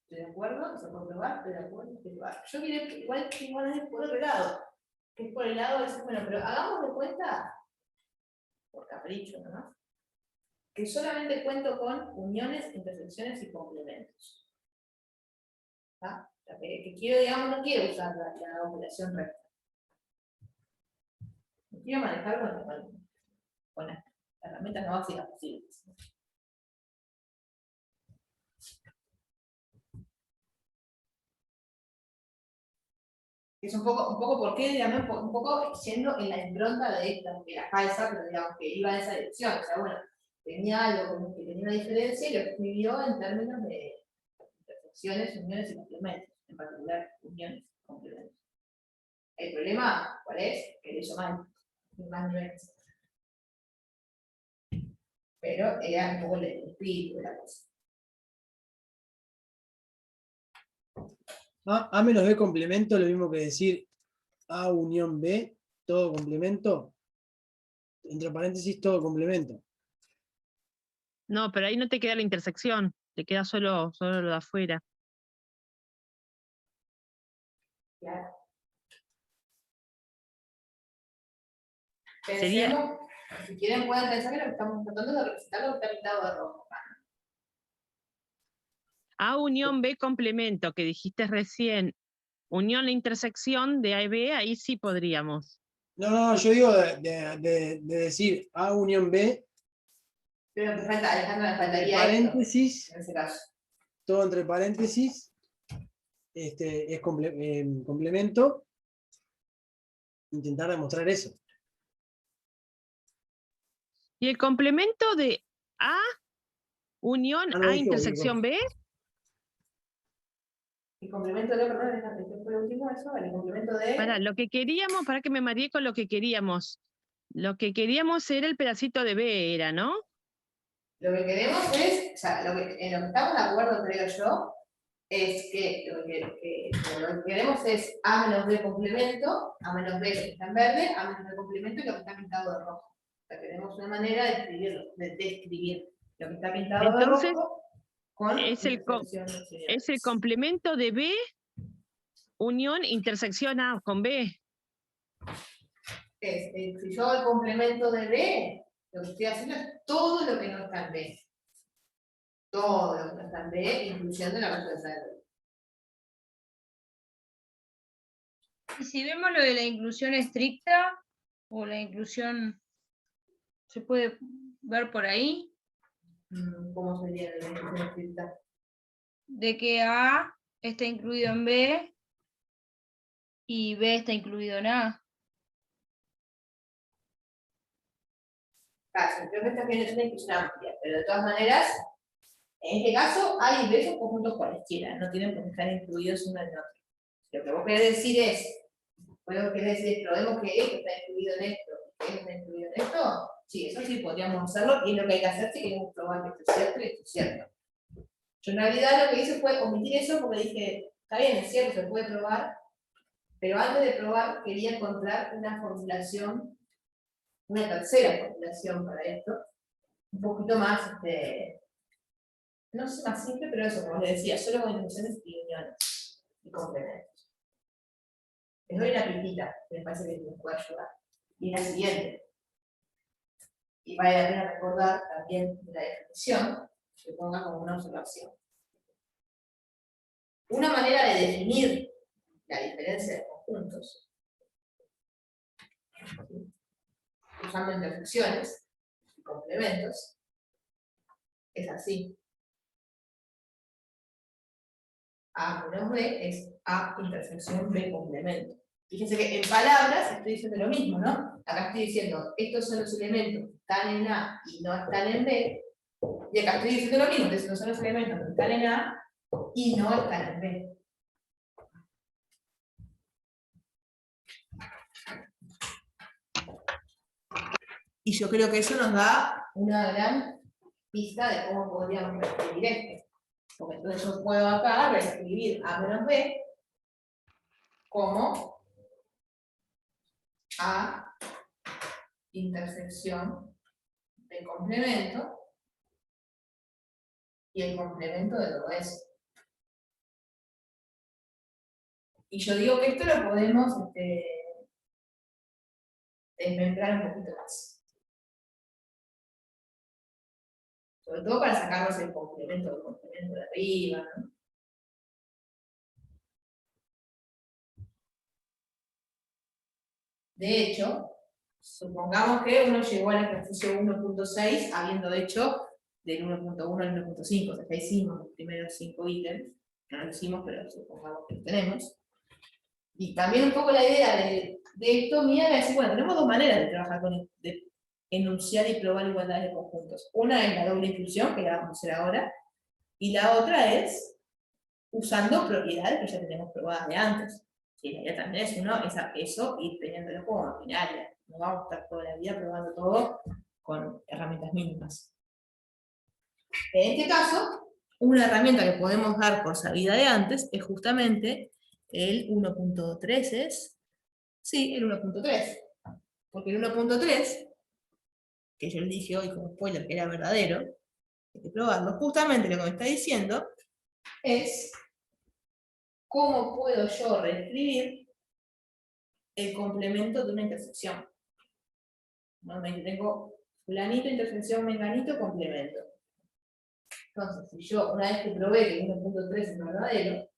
estoy de acuerdo, se puede probar, estoy de acuerdo, estoy de acuerdo. Yo quería igual es por otro lado, que es por el lado de decir, bueno, pero hagamos de cuenta, por capricho, ¿no? Que solamente cuento con uniones, intersecciones y complementos. ¿Está? O sea, que quiero, digamos, no quiero usar la operación recta. Quiero manejar con las herramientas no básicas posibles. Es un poco por qué, digamos, un poco yendo en la impronta de esta, que era falsa, pero digamos que iba en esa dirección. O sea, bueno, tenía algo que tenía una diferencia y lo escribió en términos de intersecciones, uniones y complementos, en particular uniones y complementos. El problema, ¿cuál es? Que le hizo más niveles. Pero era un poco el espíritu de la cosa. A menos B complemento, lo mismo que decir A unión B, todo complemento. Entre paréntesis, todo complemento. No, pero ahí no te queda la intersección, te queda solo lo de afuera. Claro. Sería- Pensemos, si quieren pueden pensar que lo que estamos tratando de representar lo que está pintado de rojo. A unión B complemento, que dijiste recién, unión la intersección de A y B, ahí sí podríamos. No, yo digo de decir A unión B, Pero me falta, Alejandra, me faltaría paréntesis, esto, en ese caso. todo entre paréntesis, es complemento. Intentar demostrar eso. ¿Y el complemento de A unión no A dije intersección B? El complemento de, perdón, Alejandra, ¿qué fue lo último eso? El complemento de... Para lo que queríamos, para que me mareé con lo que queríamos. Lo que queríamos era el pedacito de B, era, ¿no? Lo que queremos es, o sea, en lo que estamos de acuerdo, creo yo, es que lo que queremos es A menos B complemento, A menos B que está en verde, A menos B complemento y lo que está pintado de rojo. O sea, queremos una manera de escribirlo, de describir lo que está pintado Entonces, de rojo con es el es complemento de B unión intersección A con B. Si yo hago el complemento de B, lo que estoy haciendo es todo lo que no está en B. Todo lo que no está en B, incluyendo la respuesta de B. Y si vemos lo de la inclusión estricta, o la inclusión, ¿se puede ver por ahí? ¿Cómo sería la inclusión estricta? De que A está incluido en B y B está incluido en A. Claro, creo que esta es una inclusión amplia, pero de todas maneras, en este caso, A y B son conjuntos cualesquiera, no tienen por qué estar incluidos uno en otro. Lo que vos querés decir es, probemos que esto está incluido en esto, que esto está incluido en esto, sí, eso sí podríamos hacerlo, y es lo que hay que hacer si queremos probar que esto es cierto y esto es cierto. Yo en realidad lo que hice fue omitir eso porque dije, está bien, es cierto, se puede probar, pero antes de probar quería encontrar una formulación, una tercera formulación para esto, un poquito más, no sé, más simple, pero eso, como les decía, solo con intersecciones y uniones y complementos. Les doy una pintita, que me parece que les puede ayudar. Y la siguiente. Y vale la pena recordar también la definición, que ponga como una observación. Una manera de definir la diferencia de conjuntos, usando intersecciones y complementos, es así. A menos B es A intersección B complemento. Fíjense que en palabras estoy diciendo lo mismo, ¿no? Acá estoy diciendo, estos son los elementos que están en A y no están en B. Y acá estoy diciendo lo mismo, estos son los elementos que están en A y no están en B. Y yo creo que eso nos da una gran pista de cómo podríamos reescribir esto. Porque entonces yo puedo acá reescribir A menos B como A intersección de complemento y el complemento de todo eso. Y yo digo que esto lo podemos desmembrar un poquito más. Sobre todo para sacarnos el complemento del complemento de arriba, ¿no? De hecho, supongamos que uno llegó al ejercicio 1.6 habiendo hecho del 1.1 al 1.5, o sea, ya hicimos los primeros 5 ítems, no lo hicimos, pero supongamos que lo tenemos. Y también un poco la idea de esto mía era decir, bueno, tenemos dos maneras de trabajar con esto, de enunciar y probar igualdades de conjuntos. Una es la doble inclusión, que la vamos a hacer ahora, y la otra es usando propiedades que ya tenemos probadas de antes. Sí, la idea también es eso y teniéndolo como maquinaria. No vamos a estar toda la vida probando todo con herramientas mínimas. En este caso, una herramienta que podemos dar por sabida de antes es justamente el 1.3 es, sí, el 1.3. Porque el 1.3, que yo les dije hoy como spoiler que era verdadero, hay que probarlo, justamente lo que me está diciendo es cómo puedo yo reescribir el complemento de una intersección. Normalmente tengo fulanito, intersección, menganito, complemento. Entonces, si yo una vez que probé que 1.3 es verdadero,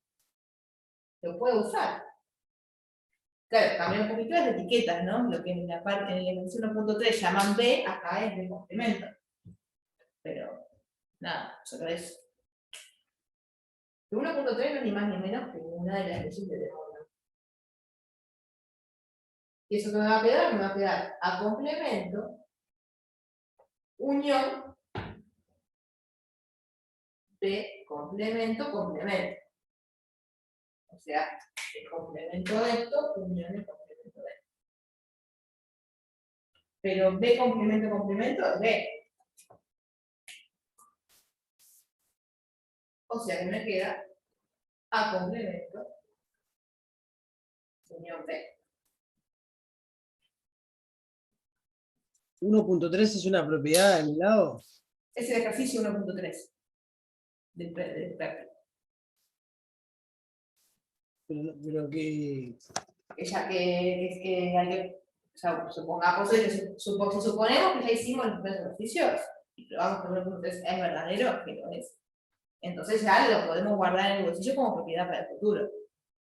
lo puedo usar. Claro, cambié un poquito las etiquetas, ¿no? Lo que en la parte, en el ejercicio 1.3 llaman B, acá es de complemento. Pero, nada, solo eso. El 1.3 no es ni más ni menos que una de las leyes de De Morgan. ¿Y eso que me va a quedar? Me va a quedar a complemento, unión, B, complemento, complemento. O sea, el complemento de esto, unión de complemento de esto. Pero B complemento, complemento es B. O sea que me queda A complemento, unión B. 1.3 es una propiedad de mi lado. Es el ejercicio 1.3 del práctico. Pero que... Ella que hay que, o sea, supongamos que suponemos que ya hicimos los primeros ejercicios y probamos que 1.3 es verdadero, que lo es. Entonces ya lo podemos guardar en el bolsillo como propiedad para el futuro.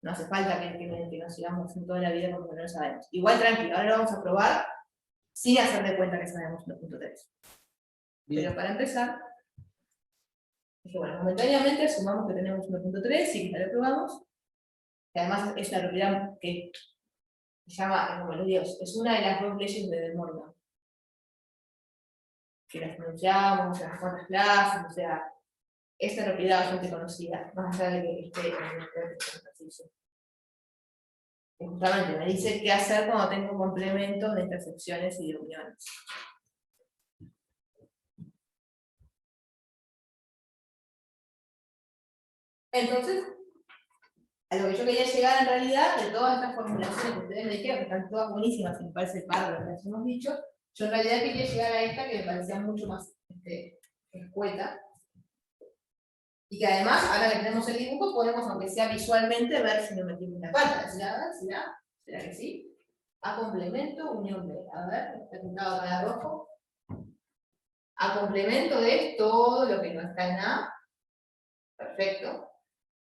No hace falta que nos sigamos en toda la vida porque no lo sabemos. Igual tranquilo, ahora lo vamos a probar sin hacer de cuenta que sabemos 1.3. Pero para empezar, dije, bueno, momentáneamente asumamos que tenemos 1.3 y que ya lo probamos. Que además es la propiedad que se llama, como les digo, es una de las dos leyes de De Morgan. Que las pronunciamos en las cuantas clases, o sea, esta propiedad bastante conocida, más allá de que esté en el ejercicio. Y justamente me dice qué hacer cuando tengo complementos de intersecciones y de uniones. Entonces, a lo que yo quería llegar en realidad, de todas estas formulaciones que ustedes me dijeron, que están todas buenísimas y me parece par de lo que hemos dicho, yo en realidad quería llegar a esta que me parecía mucho más escueta. Y que además, ahora que tenemos el dibujo, podemos, aunque sea visualmente, ver si no metimos una falta. ¿Será que sí? A complemento, unión B. A ver, está pintado acá de rojo. A complemento de todo lo que no está en A. Perfecto.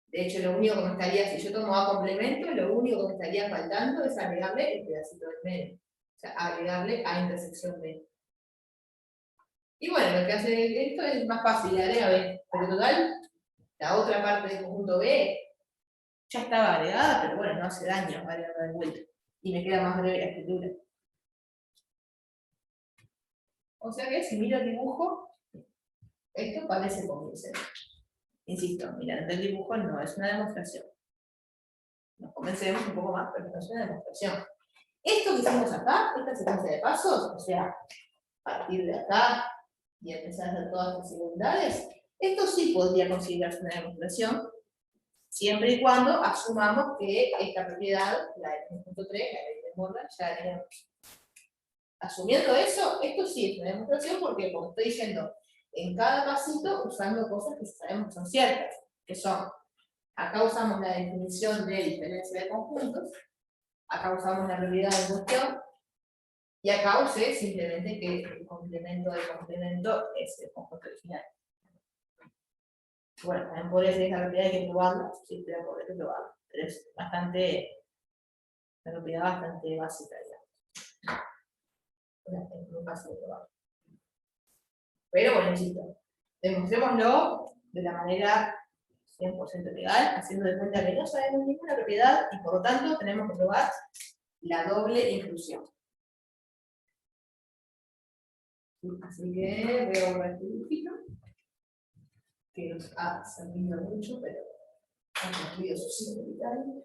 De hecho, lo único que me estaría, si yo tomo A complemento, lo único que me estaría faltando es agregarle el pedacito del medio. O sea, agregarle A intersección B. Y bueno, lo que hace esto es más fácil, agrega B. Pero total, la otra parte del conjunto B ya estaba agregada, pero bueno, no hace daño agregarla de vuelta. Y me queda más breve la escritura. O sea que si miro el dibujo, esto parece convincente. Insisto, mirando el dibujo no es una demostración. Nos convencemos un poco más, pero no es una demostración. Esto que hicimos acá, esta secuencia de pasos, o sea, partir de acá y empezar a hacer todas las segundarias, esto sí podría considerarse una demostración, siempre y cuando asumamos que esta propiedad, la de 3.3, la ley de Morgan, ya la tenemos. Asumiendo eso, esto sí es una demostración porque, como estoy diciendo, en cada pasito usando cosas que sabemos que son ciertas, que son, acá usamos la definición de diferencia de conjuntos, acá usamos la propiedad de cuestión, y acá usé simplemente que el complemento del complemento es el conjunto original. Bueno, también podría ser esa propiedad, hay que probarla, sí, pero podría probarla, pero es bastante, una propiedad bastante básica, digamos. Es muy fácil de probar. Pero bueno, insisto, demostrémoslo de la manera 100% legal, haciendo de cuenta que no sabemos ninguna propiedad y por lo tanto tenemos que probar la doble inclusión. Así que voy a borrar este dibujito, que nos ha servido mucho, pero ha cumplido su ciclo vital.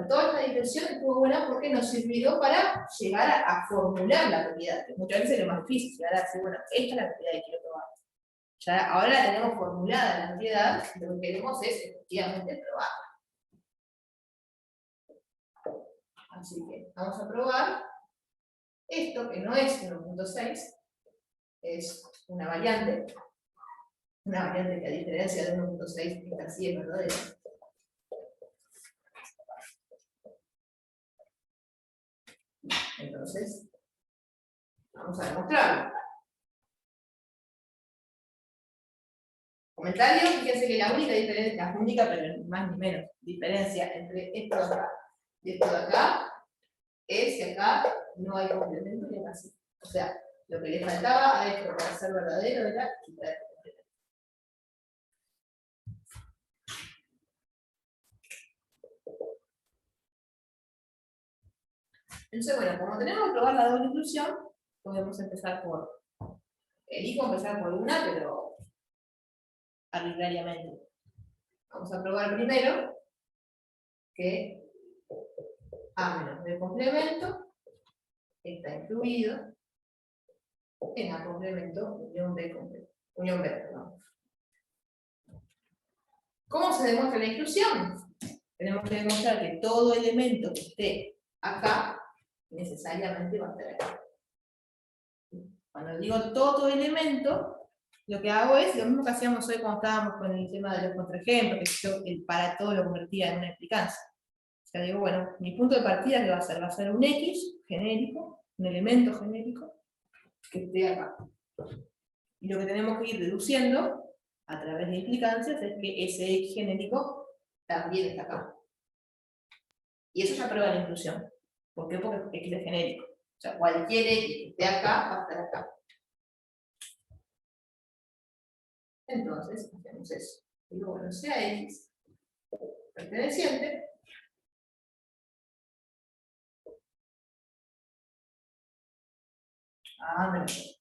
Toda esta dimensión estuvo buena porque nos sirvió para llegar a formular la propiedad, que muchas veces es lo más difícil, llegar a decir, bueno, esta es la propiedad que quiero probar. Ya ahora la tenemos formulada la propiedad, y lo que queremos es efectivamente probarla. Así que vamos a probar esto, que no es 1.6, es una variante que a diferencia de 1.6, esta sí es verdadera. Entonces, vamos a demostrarlo. Comentario, fíjense que la única diferencia, la única, pero ni más ni menos, diferencia entre esto de acá y esto de acá, es que acá no hay complemento ni más. O sea, lo que le faltaba a esto para ser verdadero era quitar el complemento. Entonces, bueno, como tenemos que probar la doble inclusión, podemos empezar por, elijo empezar por una, pero arbitrariamente. Vamos a probar primero que A menos B complemento está incluido en A complemento unión B complemento. Unión B, perdón. ¿Cómo se demuestra la inclusión? Tenemos que demostrar que todo elemento que esté acá necesariamente va a estar acá. Cuando digo todo elemento, lo que hago es lo mismo que hacíamos hoy cuando estábamos con el tema de los contraejemplos, que yo el para todo lo convertía en una explicancia. O sea, digo, bueno, mi punto de partida ¿qué va a ser? Va a ser un X genérico, un elemento genérico, que esté acá. Y lo que tenemos que ir deduciendo a través de implicancias es que ese X genérico también está acá. Y eso ya prueba la inclusión. ¿Por qué? Porque X es genérico. O sea, cualquier X que esté acá va a estar acá. Entonces, hacemos eso. Digo, bueno, sea X perteneciente a menos.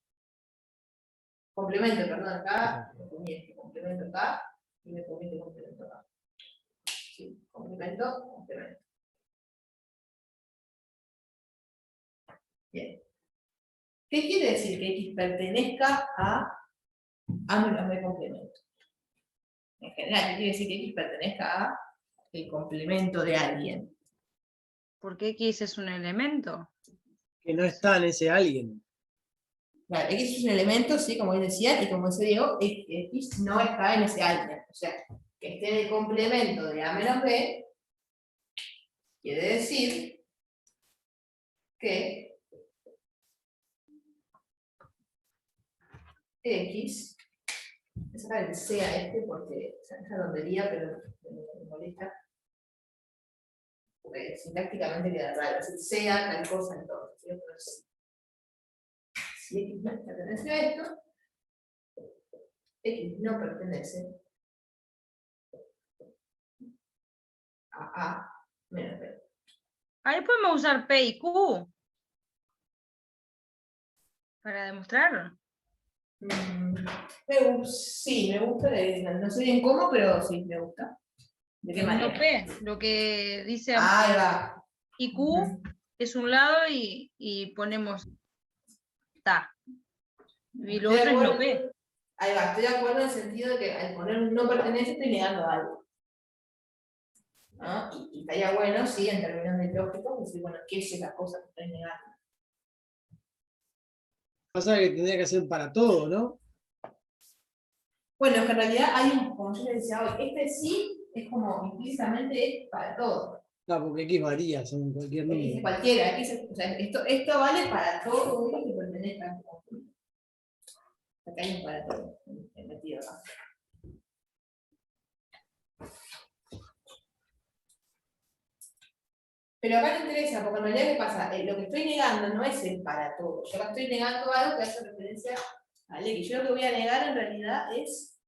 Complemento, perdón, acá, me ponía este complemento acá, y me ponía este complemento acá. Sí, complemento, complemento. Bien. ¿Qué quiere decir que X pertenezca a menos B complemento? En general, ¿qué quiere decir que X pertenezca a el complemento de alguien? Porque X es un elemento. Que no está en ese alguien. Claro, X es un elemento, sí, como decía, y como dice Diego, X no está en ese alguien. O sea, que esté en el complemento de A menos B, quiere decir que X, voy a sacar el C a este porque es una tontería, pero me molesta. Porque sintácticamente queda raro, es el sea tal cosa entonces. Si X pertenece a esto, X no pertenece a A menos B. Ahí podemos usar P y Q para demostrar. Sí, me gusta, no sé bien cómo, pero sí, me gusta. ¿De qué No manera? P, lo que dice Ahí va. y Q es un lado y ponemos ta. Y lo Estoy de otro es no acuerdo. P. Ahí va, estoy de acuerdo en el sentido de que al poner un no pertenece estoy negando algo. ¿No? Y estaría bueno, sí, en términos de lógica, decir, bueno, ¿qué es esa cosa que estoy negando? Pasa que tendría que ser para todo, ¿no? Bueno, es que en realidad hay un, como yo les decía hoy, este sí es como implícitamente es para todo. No, porque X varía, son cualquier X es número. cualquiera, X es, o sea, esto vale para todo lo que pertenezca a este conjunto. Acá hay un para todo metido acá. Pero acá no interesa, porque en realidad, ¿qué pasa? Lo que estoy negando no es el para todo. Yo acá estoy negando algo que hace referencia al X. Yo lo que voy a negar en realidad es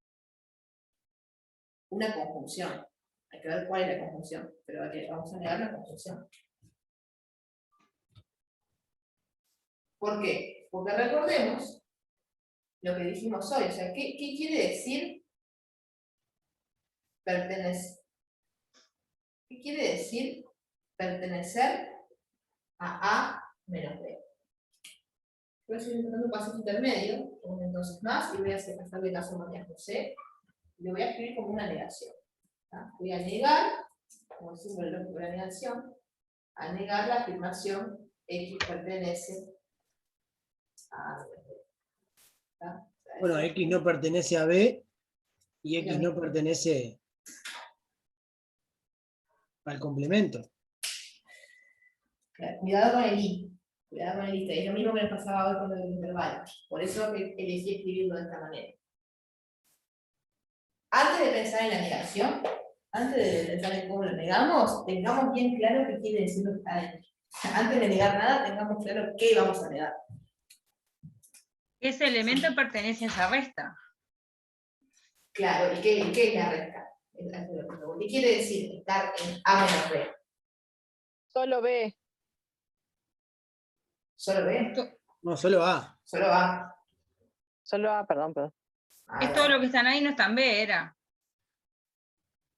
una conjunción. Hay que ver cuál es la conjunción, pero vamos a negar la conjunción. ¿Por qué? Porque recordemos lo que dijimos hoy. O sea, ¿qué quiere decir pertenecer? ¿Qué quiere decir pertenecer a menos B? Voy a seguir intentando un paso intermedio, entonces más, y voy a hacerle caso a María José. Lo voy a escribir como una negación. ¿Tá? Voy a negar, como el símbolo lógico de la negación, a negar la afirmación X pertenece a B. ¿Tá? Bueno, X no pertenece a B y X no pertenece al complemento. Claro, cuidado con el I. Cuidado con el I. Es lo mismo que nos pasaba hoy con el intervalo. Por eso elegí escribirlo de esta manera. Antes de pensar en la negación, antes de pensar en cómo lo negamos, tengamos bien claro qué quiere decir lo que está adentro. Antes de negar nada, tengamos claro qué vamos a negar. Ese elemento pertenece a esa resta. Claro, ¿y qué es la resta? ¿Qué quiere decir estar en A menos B? Solo B. ¿Solo B? No, solo A. Solo A. Solo A, perdón. Es todo lo que están ahí no está en B, era.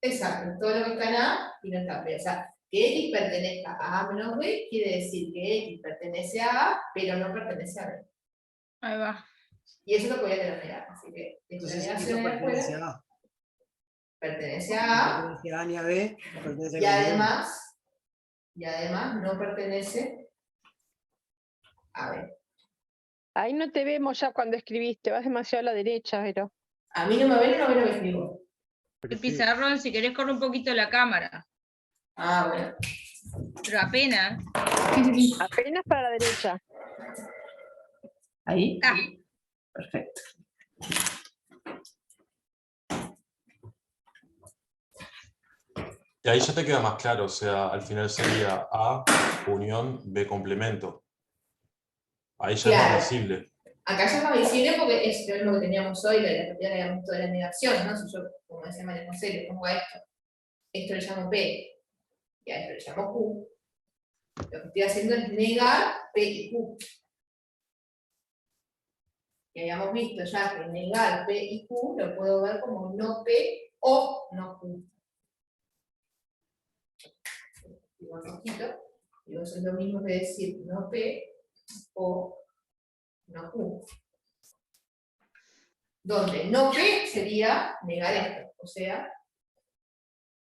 Exacto, todo lo que está en A y no está en B. O sea, que X pertenezca a A menos B quiere decir que X pertenece a A, pero no pertenece a B. Ahí va. Y eso es lo que voy a tener que negar. Así que Entonces esta X negación no de pertenece afuera a A. pertenece No a A pertenece a A ni a B, pertenece y al complemento. además no pertenece a B. Ahí no te vemos ya cuando escribiste, vas demasiado a la derecha, pero. A mí no me ven, no ven lo que escribo. El pizarrón, si querés, corre un poquito la cámara. Ah, bueno. Pero apenas. Apenas para la derecha. Ahí. Ah, Perfecto. Y ahí ya te queda más claro, o sea, al final sería A unión B complemento. Ahí ya Claro. es más visible. Acá ya es más visible porque es lo mismo que teníamos hoy, la propiedad que habíamos de la negación, ¿no? Si yo, como decía María José, le pongo a esto le llamo P, y a esto le llamo Q, lo que estoy haciendo es negar P y Q. Y habíamos visto ya que negar P y Q lo puedo ver como no P o no Q. Digo un poquito, digo, eso es lo mismo que decir no P o no Q. Donde no P sería negar esto, o sea,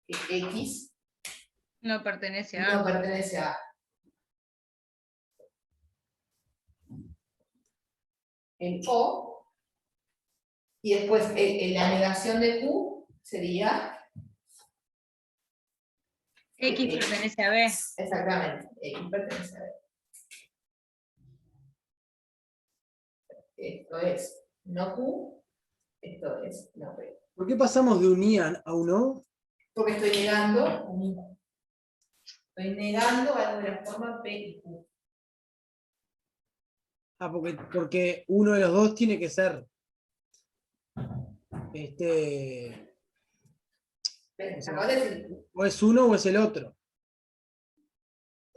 que X no pertenece a no A. pertenece a A. El O, y después la negación de Q sería X pertenece a B. exactamente, X pertenece a B. Esto es no Q, esto es no P. ¿Por qué pasamos de un I a un O? Porque estoy negando un I. Estoy negando algo de la forma P y Q. Ah, porque uno de los dos tiene que ser Acabo de decir, o es uno o es el otro.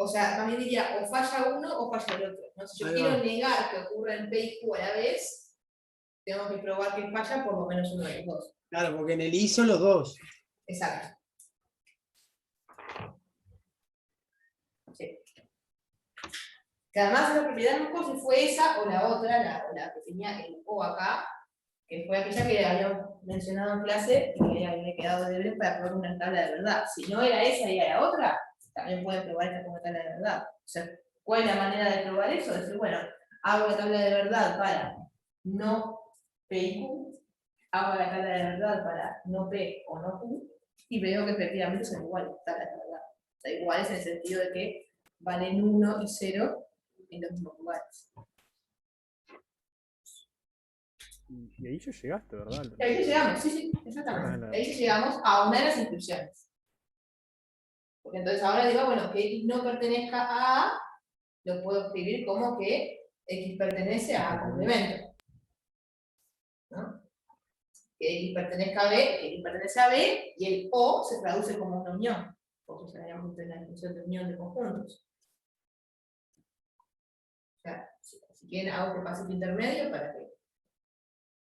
o sea, también diría, o falla uno o falla el otro, ¿no? Si yo Ahí quiero va. negar que ocurra en P y Q a la vez, tengo que probar que falla por lo menos uno de los dos. Claro, porque en el I son los dos. Exacto. Sí. Que además la propiedad no sé si fue esa o la otra, la que tenía el O acá, que fue aquella que habíamos mencionado en clase y que había quedado deber para probar una tabla de verdad. Si no era esa y era la otra, también pueden probar esta como tabla de verdad. O sea, ¿cuál es la manera de probar eso? Decir, bueno, hago la tabla de verdad para no P y Q, hago la tabla de verdad para no P o no Q, y veo que efectivamente son iguales, tablas de verdad. O sea, iguales en el sentido de que valen 1 y 0 en los mismos lugares. Y ahí ya llegaste, ¿verdad? Y ahí llegamos, sí, exactamente. Ah, Ahí llegamos a una de las inscripciones. Porque entonces ahora digo, bueno, que X no pertenezca a A, lo puedo escribir como que X pertenece a complemento. ¿No? Que X pertenezca a B, que X pertenece a B, y el O se traduce como una unión. Porque usaríamos en la definición de unión de conjuntos. O sea, si quieren hago que pase el intermedio para que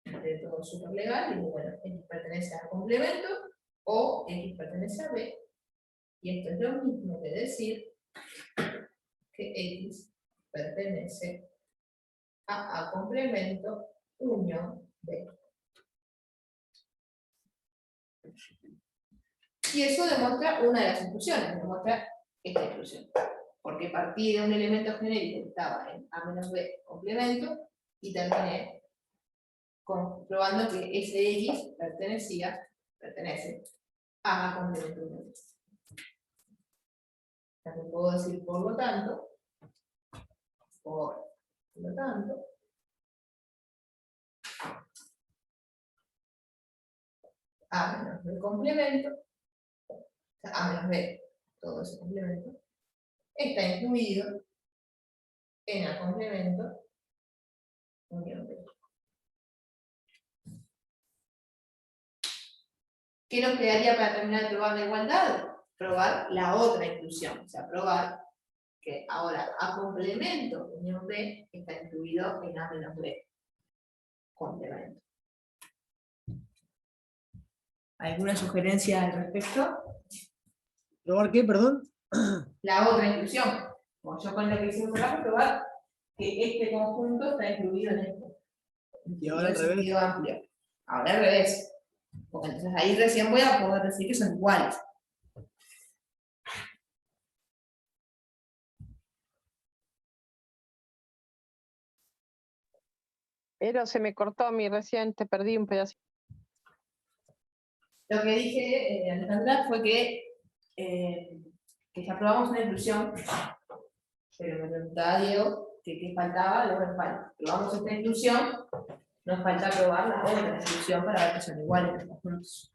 de todo súper legal, y bueno, X pertenece a complemento, o X pertenece a B, y esto es lo mismo que decir que X pertenece a complemento unión B. Y eso demuestra una de las inclusiones, demuestra esta inclusión. Porque partí de un elemento genérico que estaba en A menos B complemento, y terminé comprobando que ese X pertenece a complemento unión B. También puedo decir por lo tanto, A menos B complemento, o sea, A menos B, todo ese complemento, está incluido en A complemento unión B. ¿Qué nos quedaría para terminar de probar la igualdad? Probar la otra inclusión, o sea, probar que ahora A complemento unión B está incluido en A menos B complemento. ¿Alguna sugerencia al respecto? ¿Probar qué, perdón? La otra inclusión. Como yo con lo que hicimos acá, probar que este conjunto está incluido en esto. Y ahora al en revés. sentido amplio. Ahora al revés. Porque entonces ahí recién voy a poder decir que son iguales. Pero se me cortó a mí recién, te perdí un pedacito. Lo que dije, Alejandra, fue que ya probamos una inclusión, pero me preguntaba Diego que qué faltaba, luego me falta. Probamos esta inclusión, nos falta probar la otra inclusión para ver que son iguales los conjuntos.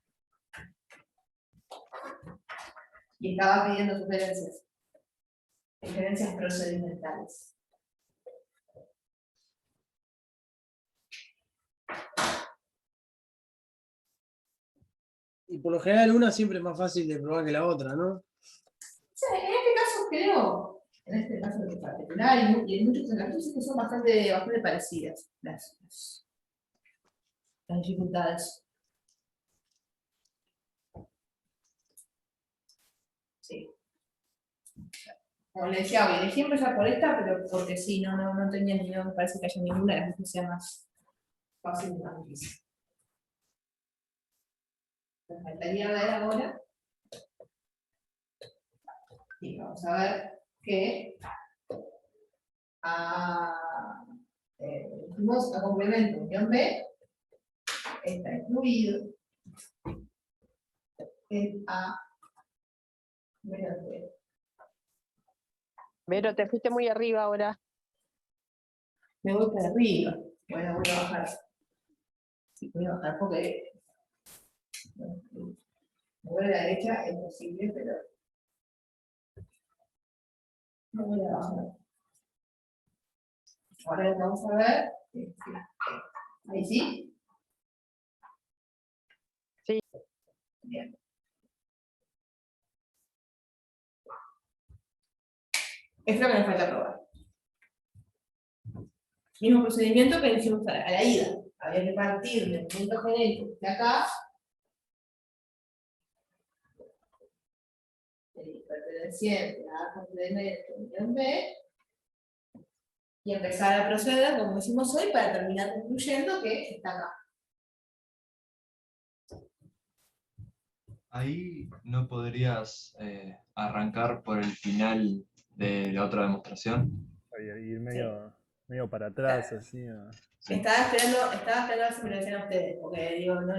Y estaba pidiendo sugerencias procedimentales. Y por lo general una siempre es más fácil de probar que la otra, ¿no? O sea, en este caso creo, en este caso en particular, y en muchos casos que son bastante parecidas las dificultades. Sí. Como le decía hoy, elegí empezar por esta, pero porque sí, no tenía ni idea, me parece que haya ninguna de las que sea más fácil y más difícil. Me faltaría ver ahora. Y vamos a ver que dijimos a complemento unión B está incluido en A menos B. Pero te fuiste muy arriba ahora. Me voy para arriba. Bueno, voy a bajar. Sí, voy a bajar porque me voy a la derecha, es posible, pero no voy a bajar. Ahora lo que vamos a ver, ahí sí, Bien. Esto es lo que nos falta probar. Mismo procedimiento que hicimos a la ida. Había que partir del punto genérico de acá, el perteneciente a complemento unión B, y empezar a proceder como hicimos hoy para terminar concluyendo que está acá. Ahí no podrías arrancar por el final de la otra demostración. Ir medio para atrás, así. Estaba esperando a ver si me lo decían a ustedes, porque digo, no,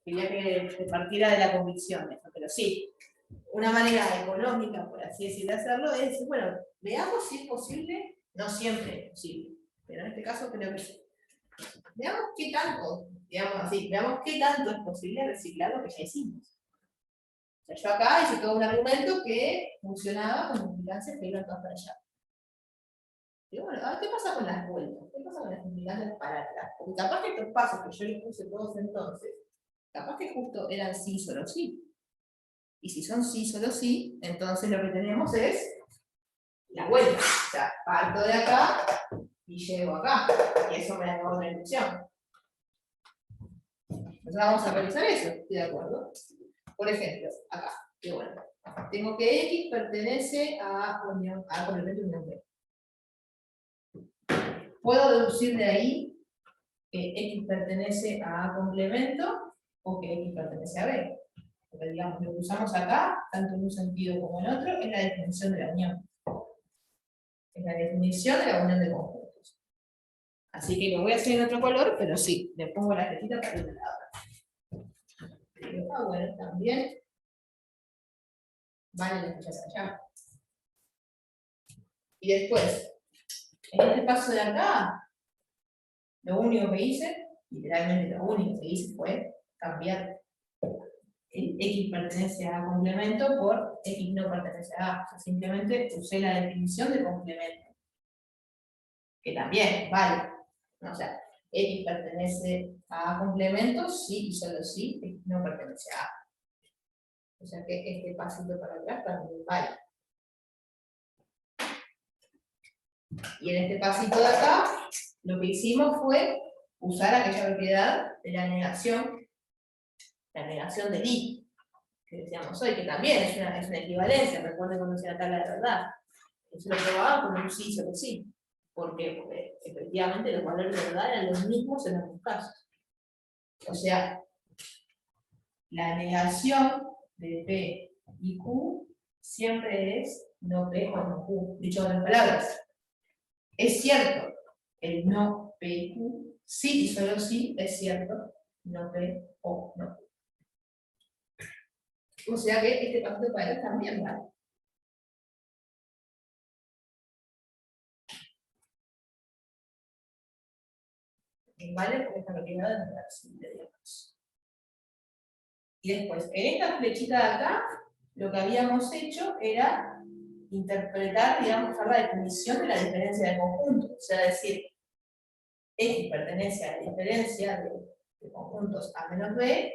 quería que partiera de la convicción, eso, pero sí, una manera económica, por así decirlo, de hacerlo es decir, bueno, veamos si es posible, no siempre es posible, pero en este caso creo que sí. Veamos qué tanto, digamos así, veamos qué tanto es posible reciclar lo que ya hicimos. O sea, yo acá hice todo un argumento que funcionaba con implicancias que iban todas para allá. Y bueno, a ver qué pasa con las vueltas, qué pasa con las implicancias para atrás. Porque capaz que estos pasos que yo les puse todos entonces, capaz que justo eran sí, solo sí. Y si son sí, solo sí, entonces lo que tenemos es la vuelta. O sea, parto de acá y llego acá. Y eso me da otra inducción. Entonces vamos a revisar eso, ¿estoy de acuerdo? Por ejemplo, acá, que bueno, tengo que X pertenece a complemento unión B. Puedo deducir de ahí que X pertenece a complemento o que X pertenece a B. Porque digamos, lo que usamos acá, tanto en un sentido como en otro, es la definición de la unión. Es la definición de la unión de conjuntos. Así que lo voy a hacer en otro color, pero sí, le pongo la flechita para el lado. Bueno, también vale las flechas allá. Y después, en este paso de acá, lo único que hice, literalmente lo único que hice fue cambiar el X pertenece a complemento por X no pertenece a A. O sea, simplemente usé la definición de complemento. Que también, vale. O sea, X pertenece a complemento, sí y solo sí, X no pertenece a A. O sea que este pasito para atrás también vale. Y en este pasito de acá, lo que hicimos fue usar aquella propiedad de la negación del I, que decíamos hoy, que también es una equivalencia. Recuerden cuando se la tabla de verdad. Eso lo probaban con un sí, solo sí. ¿Por qué? Porque efectivamente los valores de verdad eran los mismos en ambos casos. O sea, la negación de P y Q siempre es no P o no Q. Dicho en otras palabras, es cierto, el no P y Q, sí y solo sí es cierto, no P o no Q. O sea que este pasito para atrás también vale. Vale porque esta propiedad de la simple, digamos. Y después, en esta flechita de acá, lo que habíamos hecho era interpretar, digamos, usar la definición de la diferencia de conjuntos. O sea, decir, X pertenece a la diferencia de conjuntos A menos B,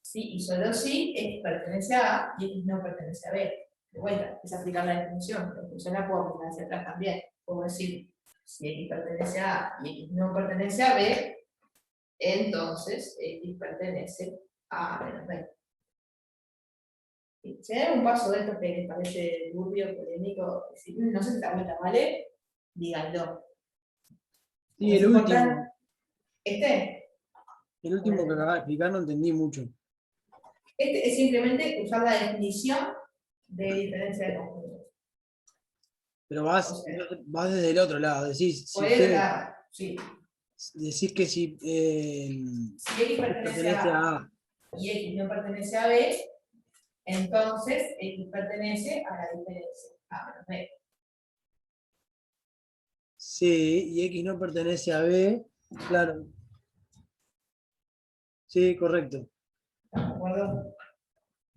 sí y solo sí, X pertenece a A y X no pertenece a B. De vuelta, es aplicar la definición, pero funciona por hacia atrás también. Puedo decir, si X pertenece a A y X no pertenece a B, entonces X pertenece a A menos B. Si hay un paso de esto que les parece turbio, polémico, no sé si esta vuelta vale, díganlo. Sí, el último. El último que acabas de explicar no entendí mucho. Este es simplemente usar la definición de diferencia de conjuntos. Pero vas desde el otro lado, decís, sí. Decís que si X pertenece a A y X no pertenece a B, entonces X pertenece a la diferencia A menos B. Sí, y X no pertenece a B, claro. Sí, correcto. ¿De acuerdo?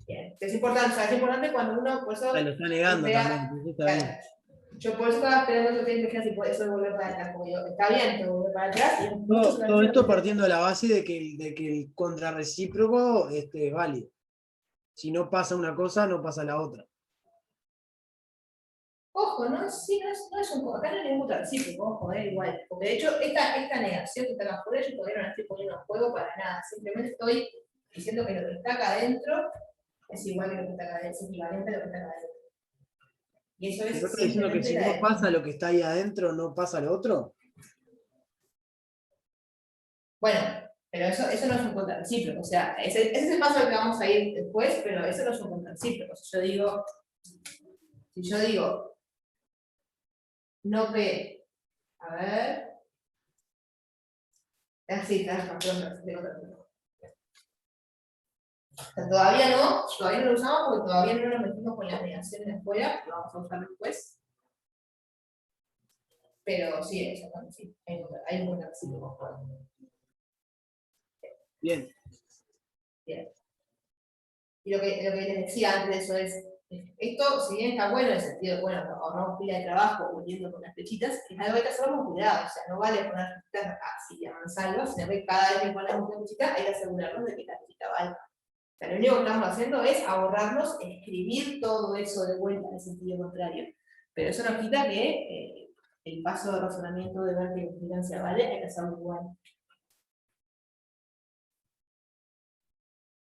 Bien. Es importante, o sea, es importante cuando uno, por eso, lo está negando también, eso está bien. Yo por eso estaba esperando que ustedes me dijeran si puede eso de volver para atrás, porque yo, está bien, tengo que volver para atrás. Y muchos Todo esto partiendo de la base de que el contrarrecíproco es válido. Si no pasa una cosa, no pasa la otra. Ojo, no es un acá no hay ningún contrarrecíproco, ojo, igual. Porque de hecho, esta negación que está acá afuera, yo todavía no la estoy poniendo en juego para nada. Simplemente estoy diciendo que lo que está acá adentro es igual que lo que está acá adentro, es equivalente a lo que está acá adentro. Y eso es ¿No está diciendo que si no pasa lo que está ahí adentro, no pasa lo otro? Bueno, pero eso no es un contrarrecíproco. O sea, ese es el paso al que vamos a ir después, pero eso no es un contrarrecíproco. Si yo digo no P, a ver. Así, todavía no lo usamos porque todavía no nos metimos con las negaciones afuera, lo vamos a usar después. Pero sí, exactamente, sí. Hay un contrarrecíproco. Bien. Bien. Y lo que les decía antes de eso es, esto, si bien está bueno en el sentido de, bueno, ahorramos pila de trabajo uniendo con las flechitas, es algo que hay que hacerlo con cuidado, o sea, no vale poner flechitas así a mansalva, sino que cada vez que ponemos una flechita hay que asegurarnos de que la flechita valga. O sea, lo único que estamos haciendo es ahorrarnos escribir todo eso de vuelta en el sentido contrario. Pero eso nos quita que el paso de razonamiento de ver que la implicancia vale, hay que hacerlo igual.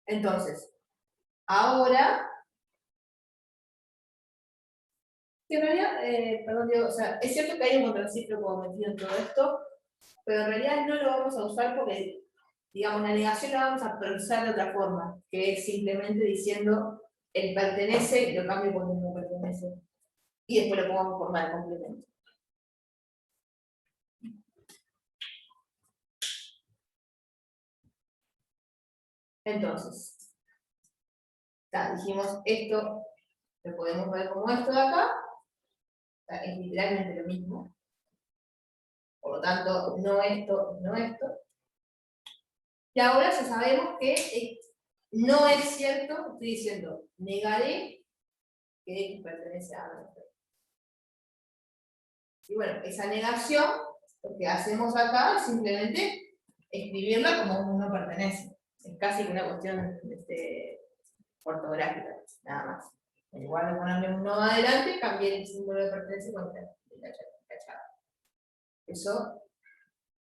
Entonces, ahora, que en realidad, perdón, Diego, o sea, es cierto que hay un contrarrecíproco metido en todo esto, pero en realidad no lo vamos a usar porque, digamos, la negación la vamos a procesar de otra forma, que es simplemente diciendo el pertenece y lo cambio por el no pertenece. Y después lo pongo en forma de complemento. Entonces, dijimos esto, lo podemos ver como esto de acá, es literalmente lo mismo. Por lo tanto, no esto, no esto. Y ahora ya sabemos que no es cierto, estoy diciendo, negaré que X pertenece a A. Y bueno, esa negación, lo que hacemos acá es simplemente escribirla como un no pertenece. Es casi que una cuestión ortográfica, nada más. En lugar de ponerle un no adelante, cambié el símbolo de pertenencia con el cachado. Eso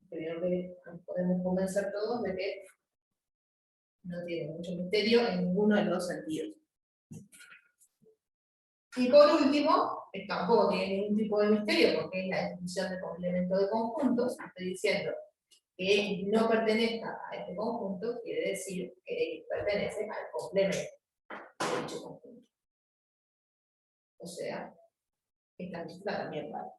creo que nos podemos convencer todos de que no tiene mucho misterio en ninguno de los dos sentidos. Y por último, tampoco tiene ningún tipo de misterio porque es la definición de complemento de conjuntos. Estoy diciendo que X no pertenezca a este conjunto, quiere decir que X pertenece al complemento de dicho conjunto. O sea, esta lista también vale.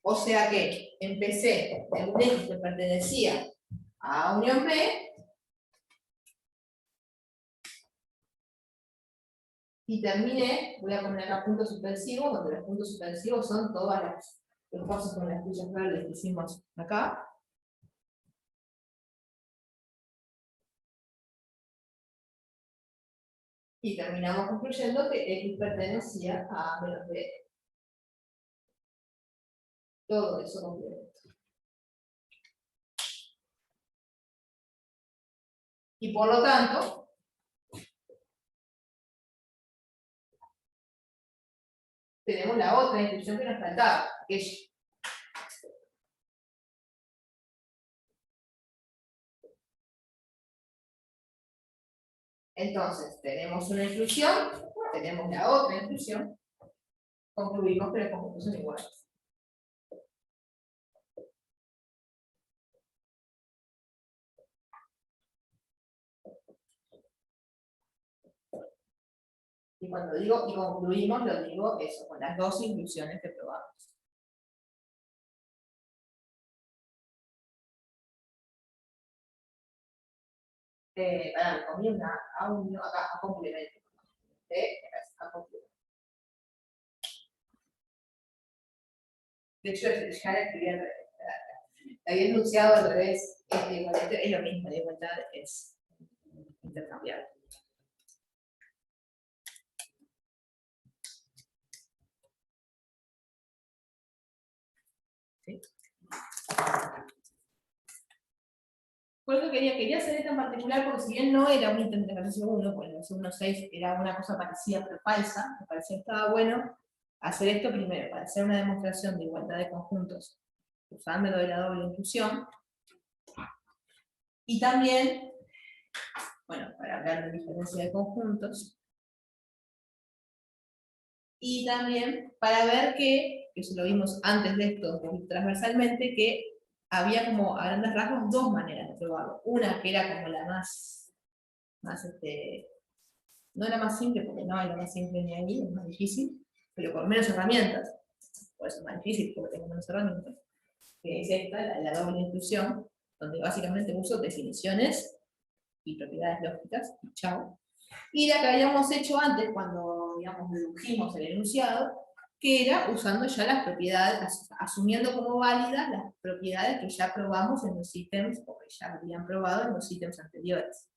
O sea que empecé de un X que pertenecía a unión B, y terminé, voy a poner acá puntos suspensivos, donde los puntos suspensivos son todas los pasos con las flechas verdes que hicimos acá. Y terminamos concluyendo que X pertenecía a A menos B. Todo eso complemento. Y por lo tanto, tenemos la otra inscripción que nos faltaba, aquella. Entonces, tenemos una inclusión, tenemos la otra inclusión, concluimos que los conjuntos son iguales. Y cuando digo y concluimos, lo digo eso, con las dos inclusiones que probamos. Me comí acá, a complemento. A complemento. De hecho, ya la escribí al revés. Había enunciado al revés, es lo mismo, la igualdad es intercambiable. Por eso quería hacer esta en particular, porque si bien no era un ítem de ejercicio 1, porque el ejercicio 1.6 era una cosa parecida pero falsa, me parecía que estaba bueno hacer esto primero, para hacer una demostración de igualdad de conjuntos, usando lo de la doble inclusión, y también, bueno, para hablar de diferencia de conjuntos, y también para ver que eso lo vimos antes de esto, un poquito transversalmente, que había como a grandes rasgos dos maneras de probarlo. Una que era como la más no era más simple, porque no hay la más simple ni ahí, es más difícil, pero con menos herramientas. Por eso es más difícil, porque tengo menos herramientas. Que es esta, la doble inclusión, donde básicamente uso definiciones y propiedades lógicas, y chao. Y la que habíamos hecho antes, cuando, digamos, dedujimos el enunciado, que era usando ya las propiedades, asumiendo como válidas las propiedades que ya probamos en los ítems, o que ya habían probado en los ítems anteriores.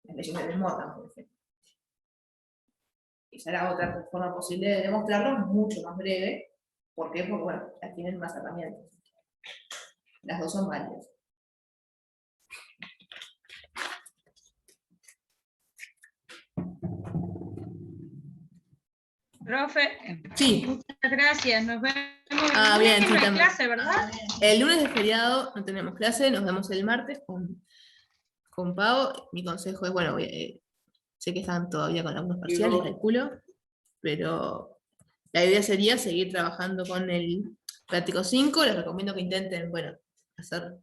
Las leyes de Morgan, por ejemplo. Esa era otra forma posible de demostrarlo, mucho más breve. ¿Por qué? Porque, bueno, ya tienen más herramientas. Las dos son válidas. Profe, sí. Muchas gracias, nos vemos. Bien, sí, no hay también. clase, ¿verdad? El lunes de feriado no tenemos clase, nos vemos el martes con Pau. Mi consejo es, bueno, sé que están todavía con algunos parciales, calculo, pero la idea sería seguir trabajando con el práctico 5, les recomiendo que intenten, bueno, hacer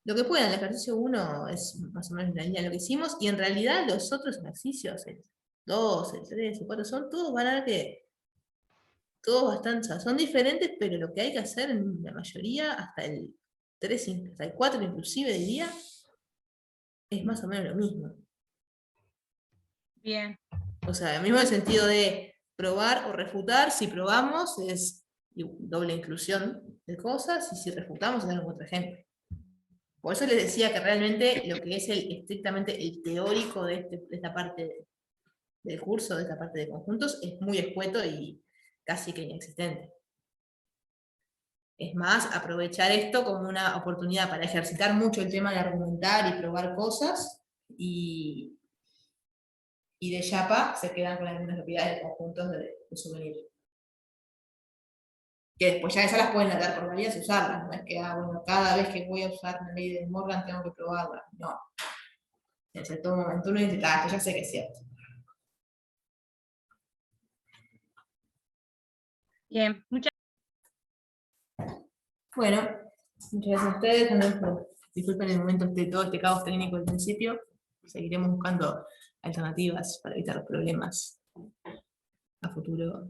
lo que puedan. El ejercicio 1 es más o menos la línea de lo que hicimos, y en realidad los otros ejercicios, el 2, el 3, el 4, son todos, van a ver que todos bastante, o sea, son diferentes, pero lo que hay que hacer en la mayoría, hasta el 3, hasta el 4 inclusive diría, es más o menos lo mismo. Bien. O sea, el mismo en el sentido de probar o refutar. Si probamos es doble inclusión de cosas, y si refutamos es algún otro ejemplo. Por eso les decía que realmente lo que es estrictamente el teórico de esta parte del curso, de esta parte de conjuntos, es muy escueto y casi que inexistente. Es más, aprovechar esto como una oportunidad para ejercitar mucho el tema de argumentar y probar cosas, y de chapa se quedan con algunas propiedades de conjuntos de souvenir. Que después ya esas las pueden dar por varias y usarlas, no es que bueno, cada vez que voy a usar la ley de Morgan tengo que probarla, no. En cierto momento uno dice, esto ya sé que es cierto. Bien, Bueno, muchas gracias a ustedes. Disculpen el momento de todo este caos técnico al principio. Seguiremos buscando alternativas para evitar problemas a futuro.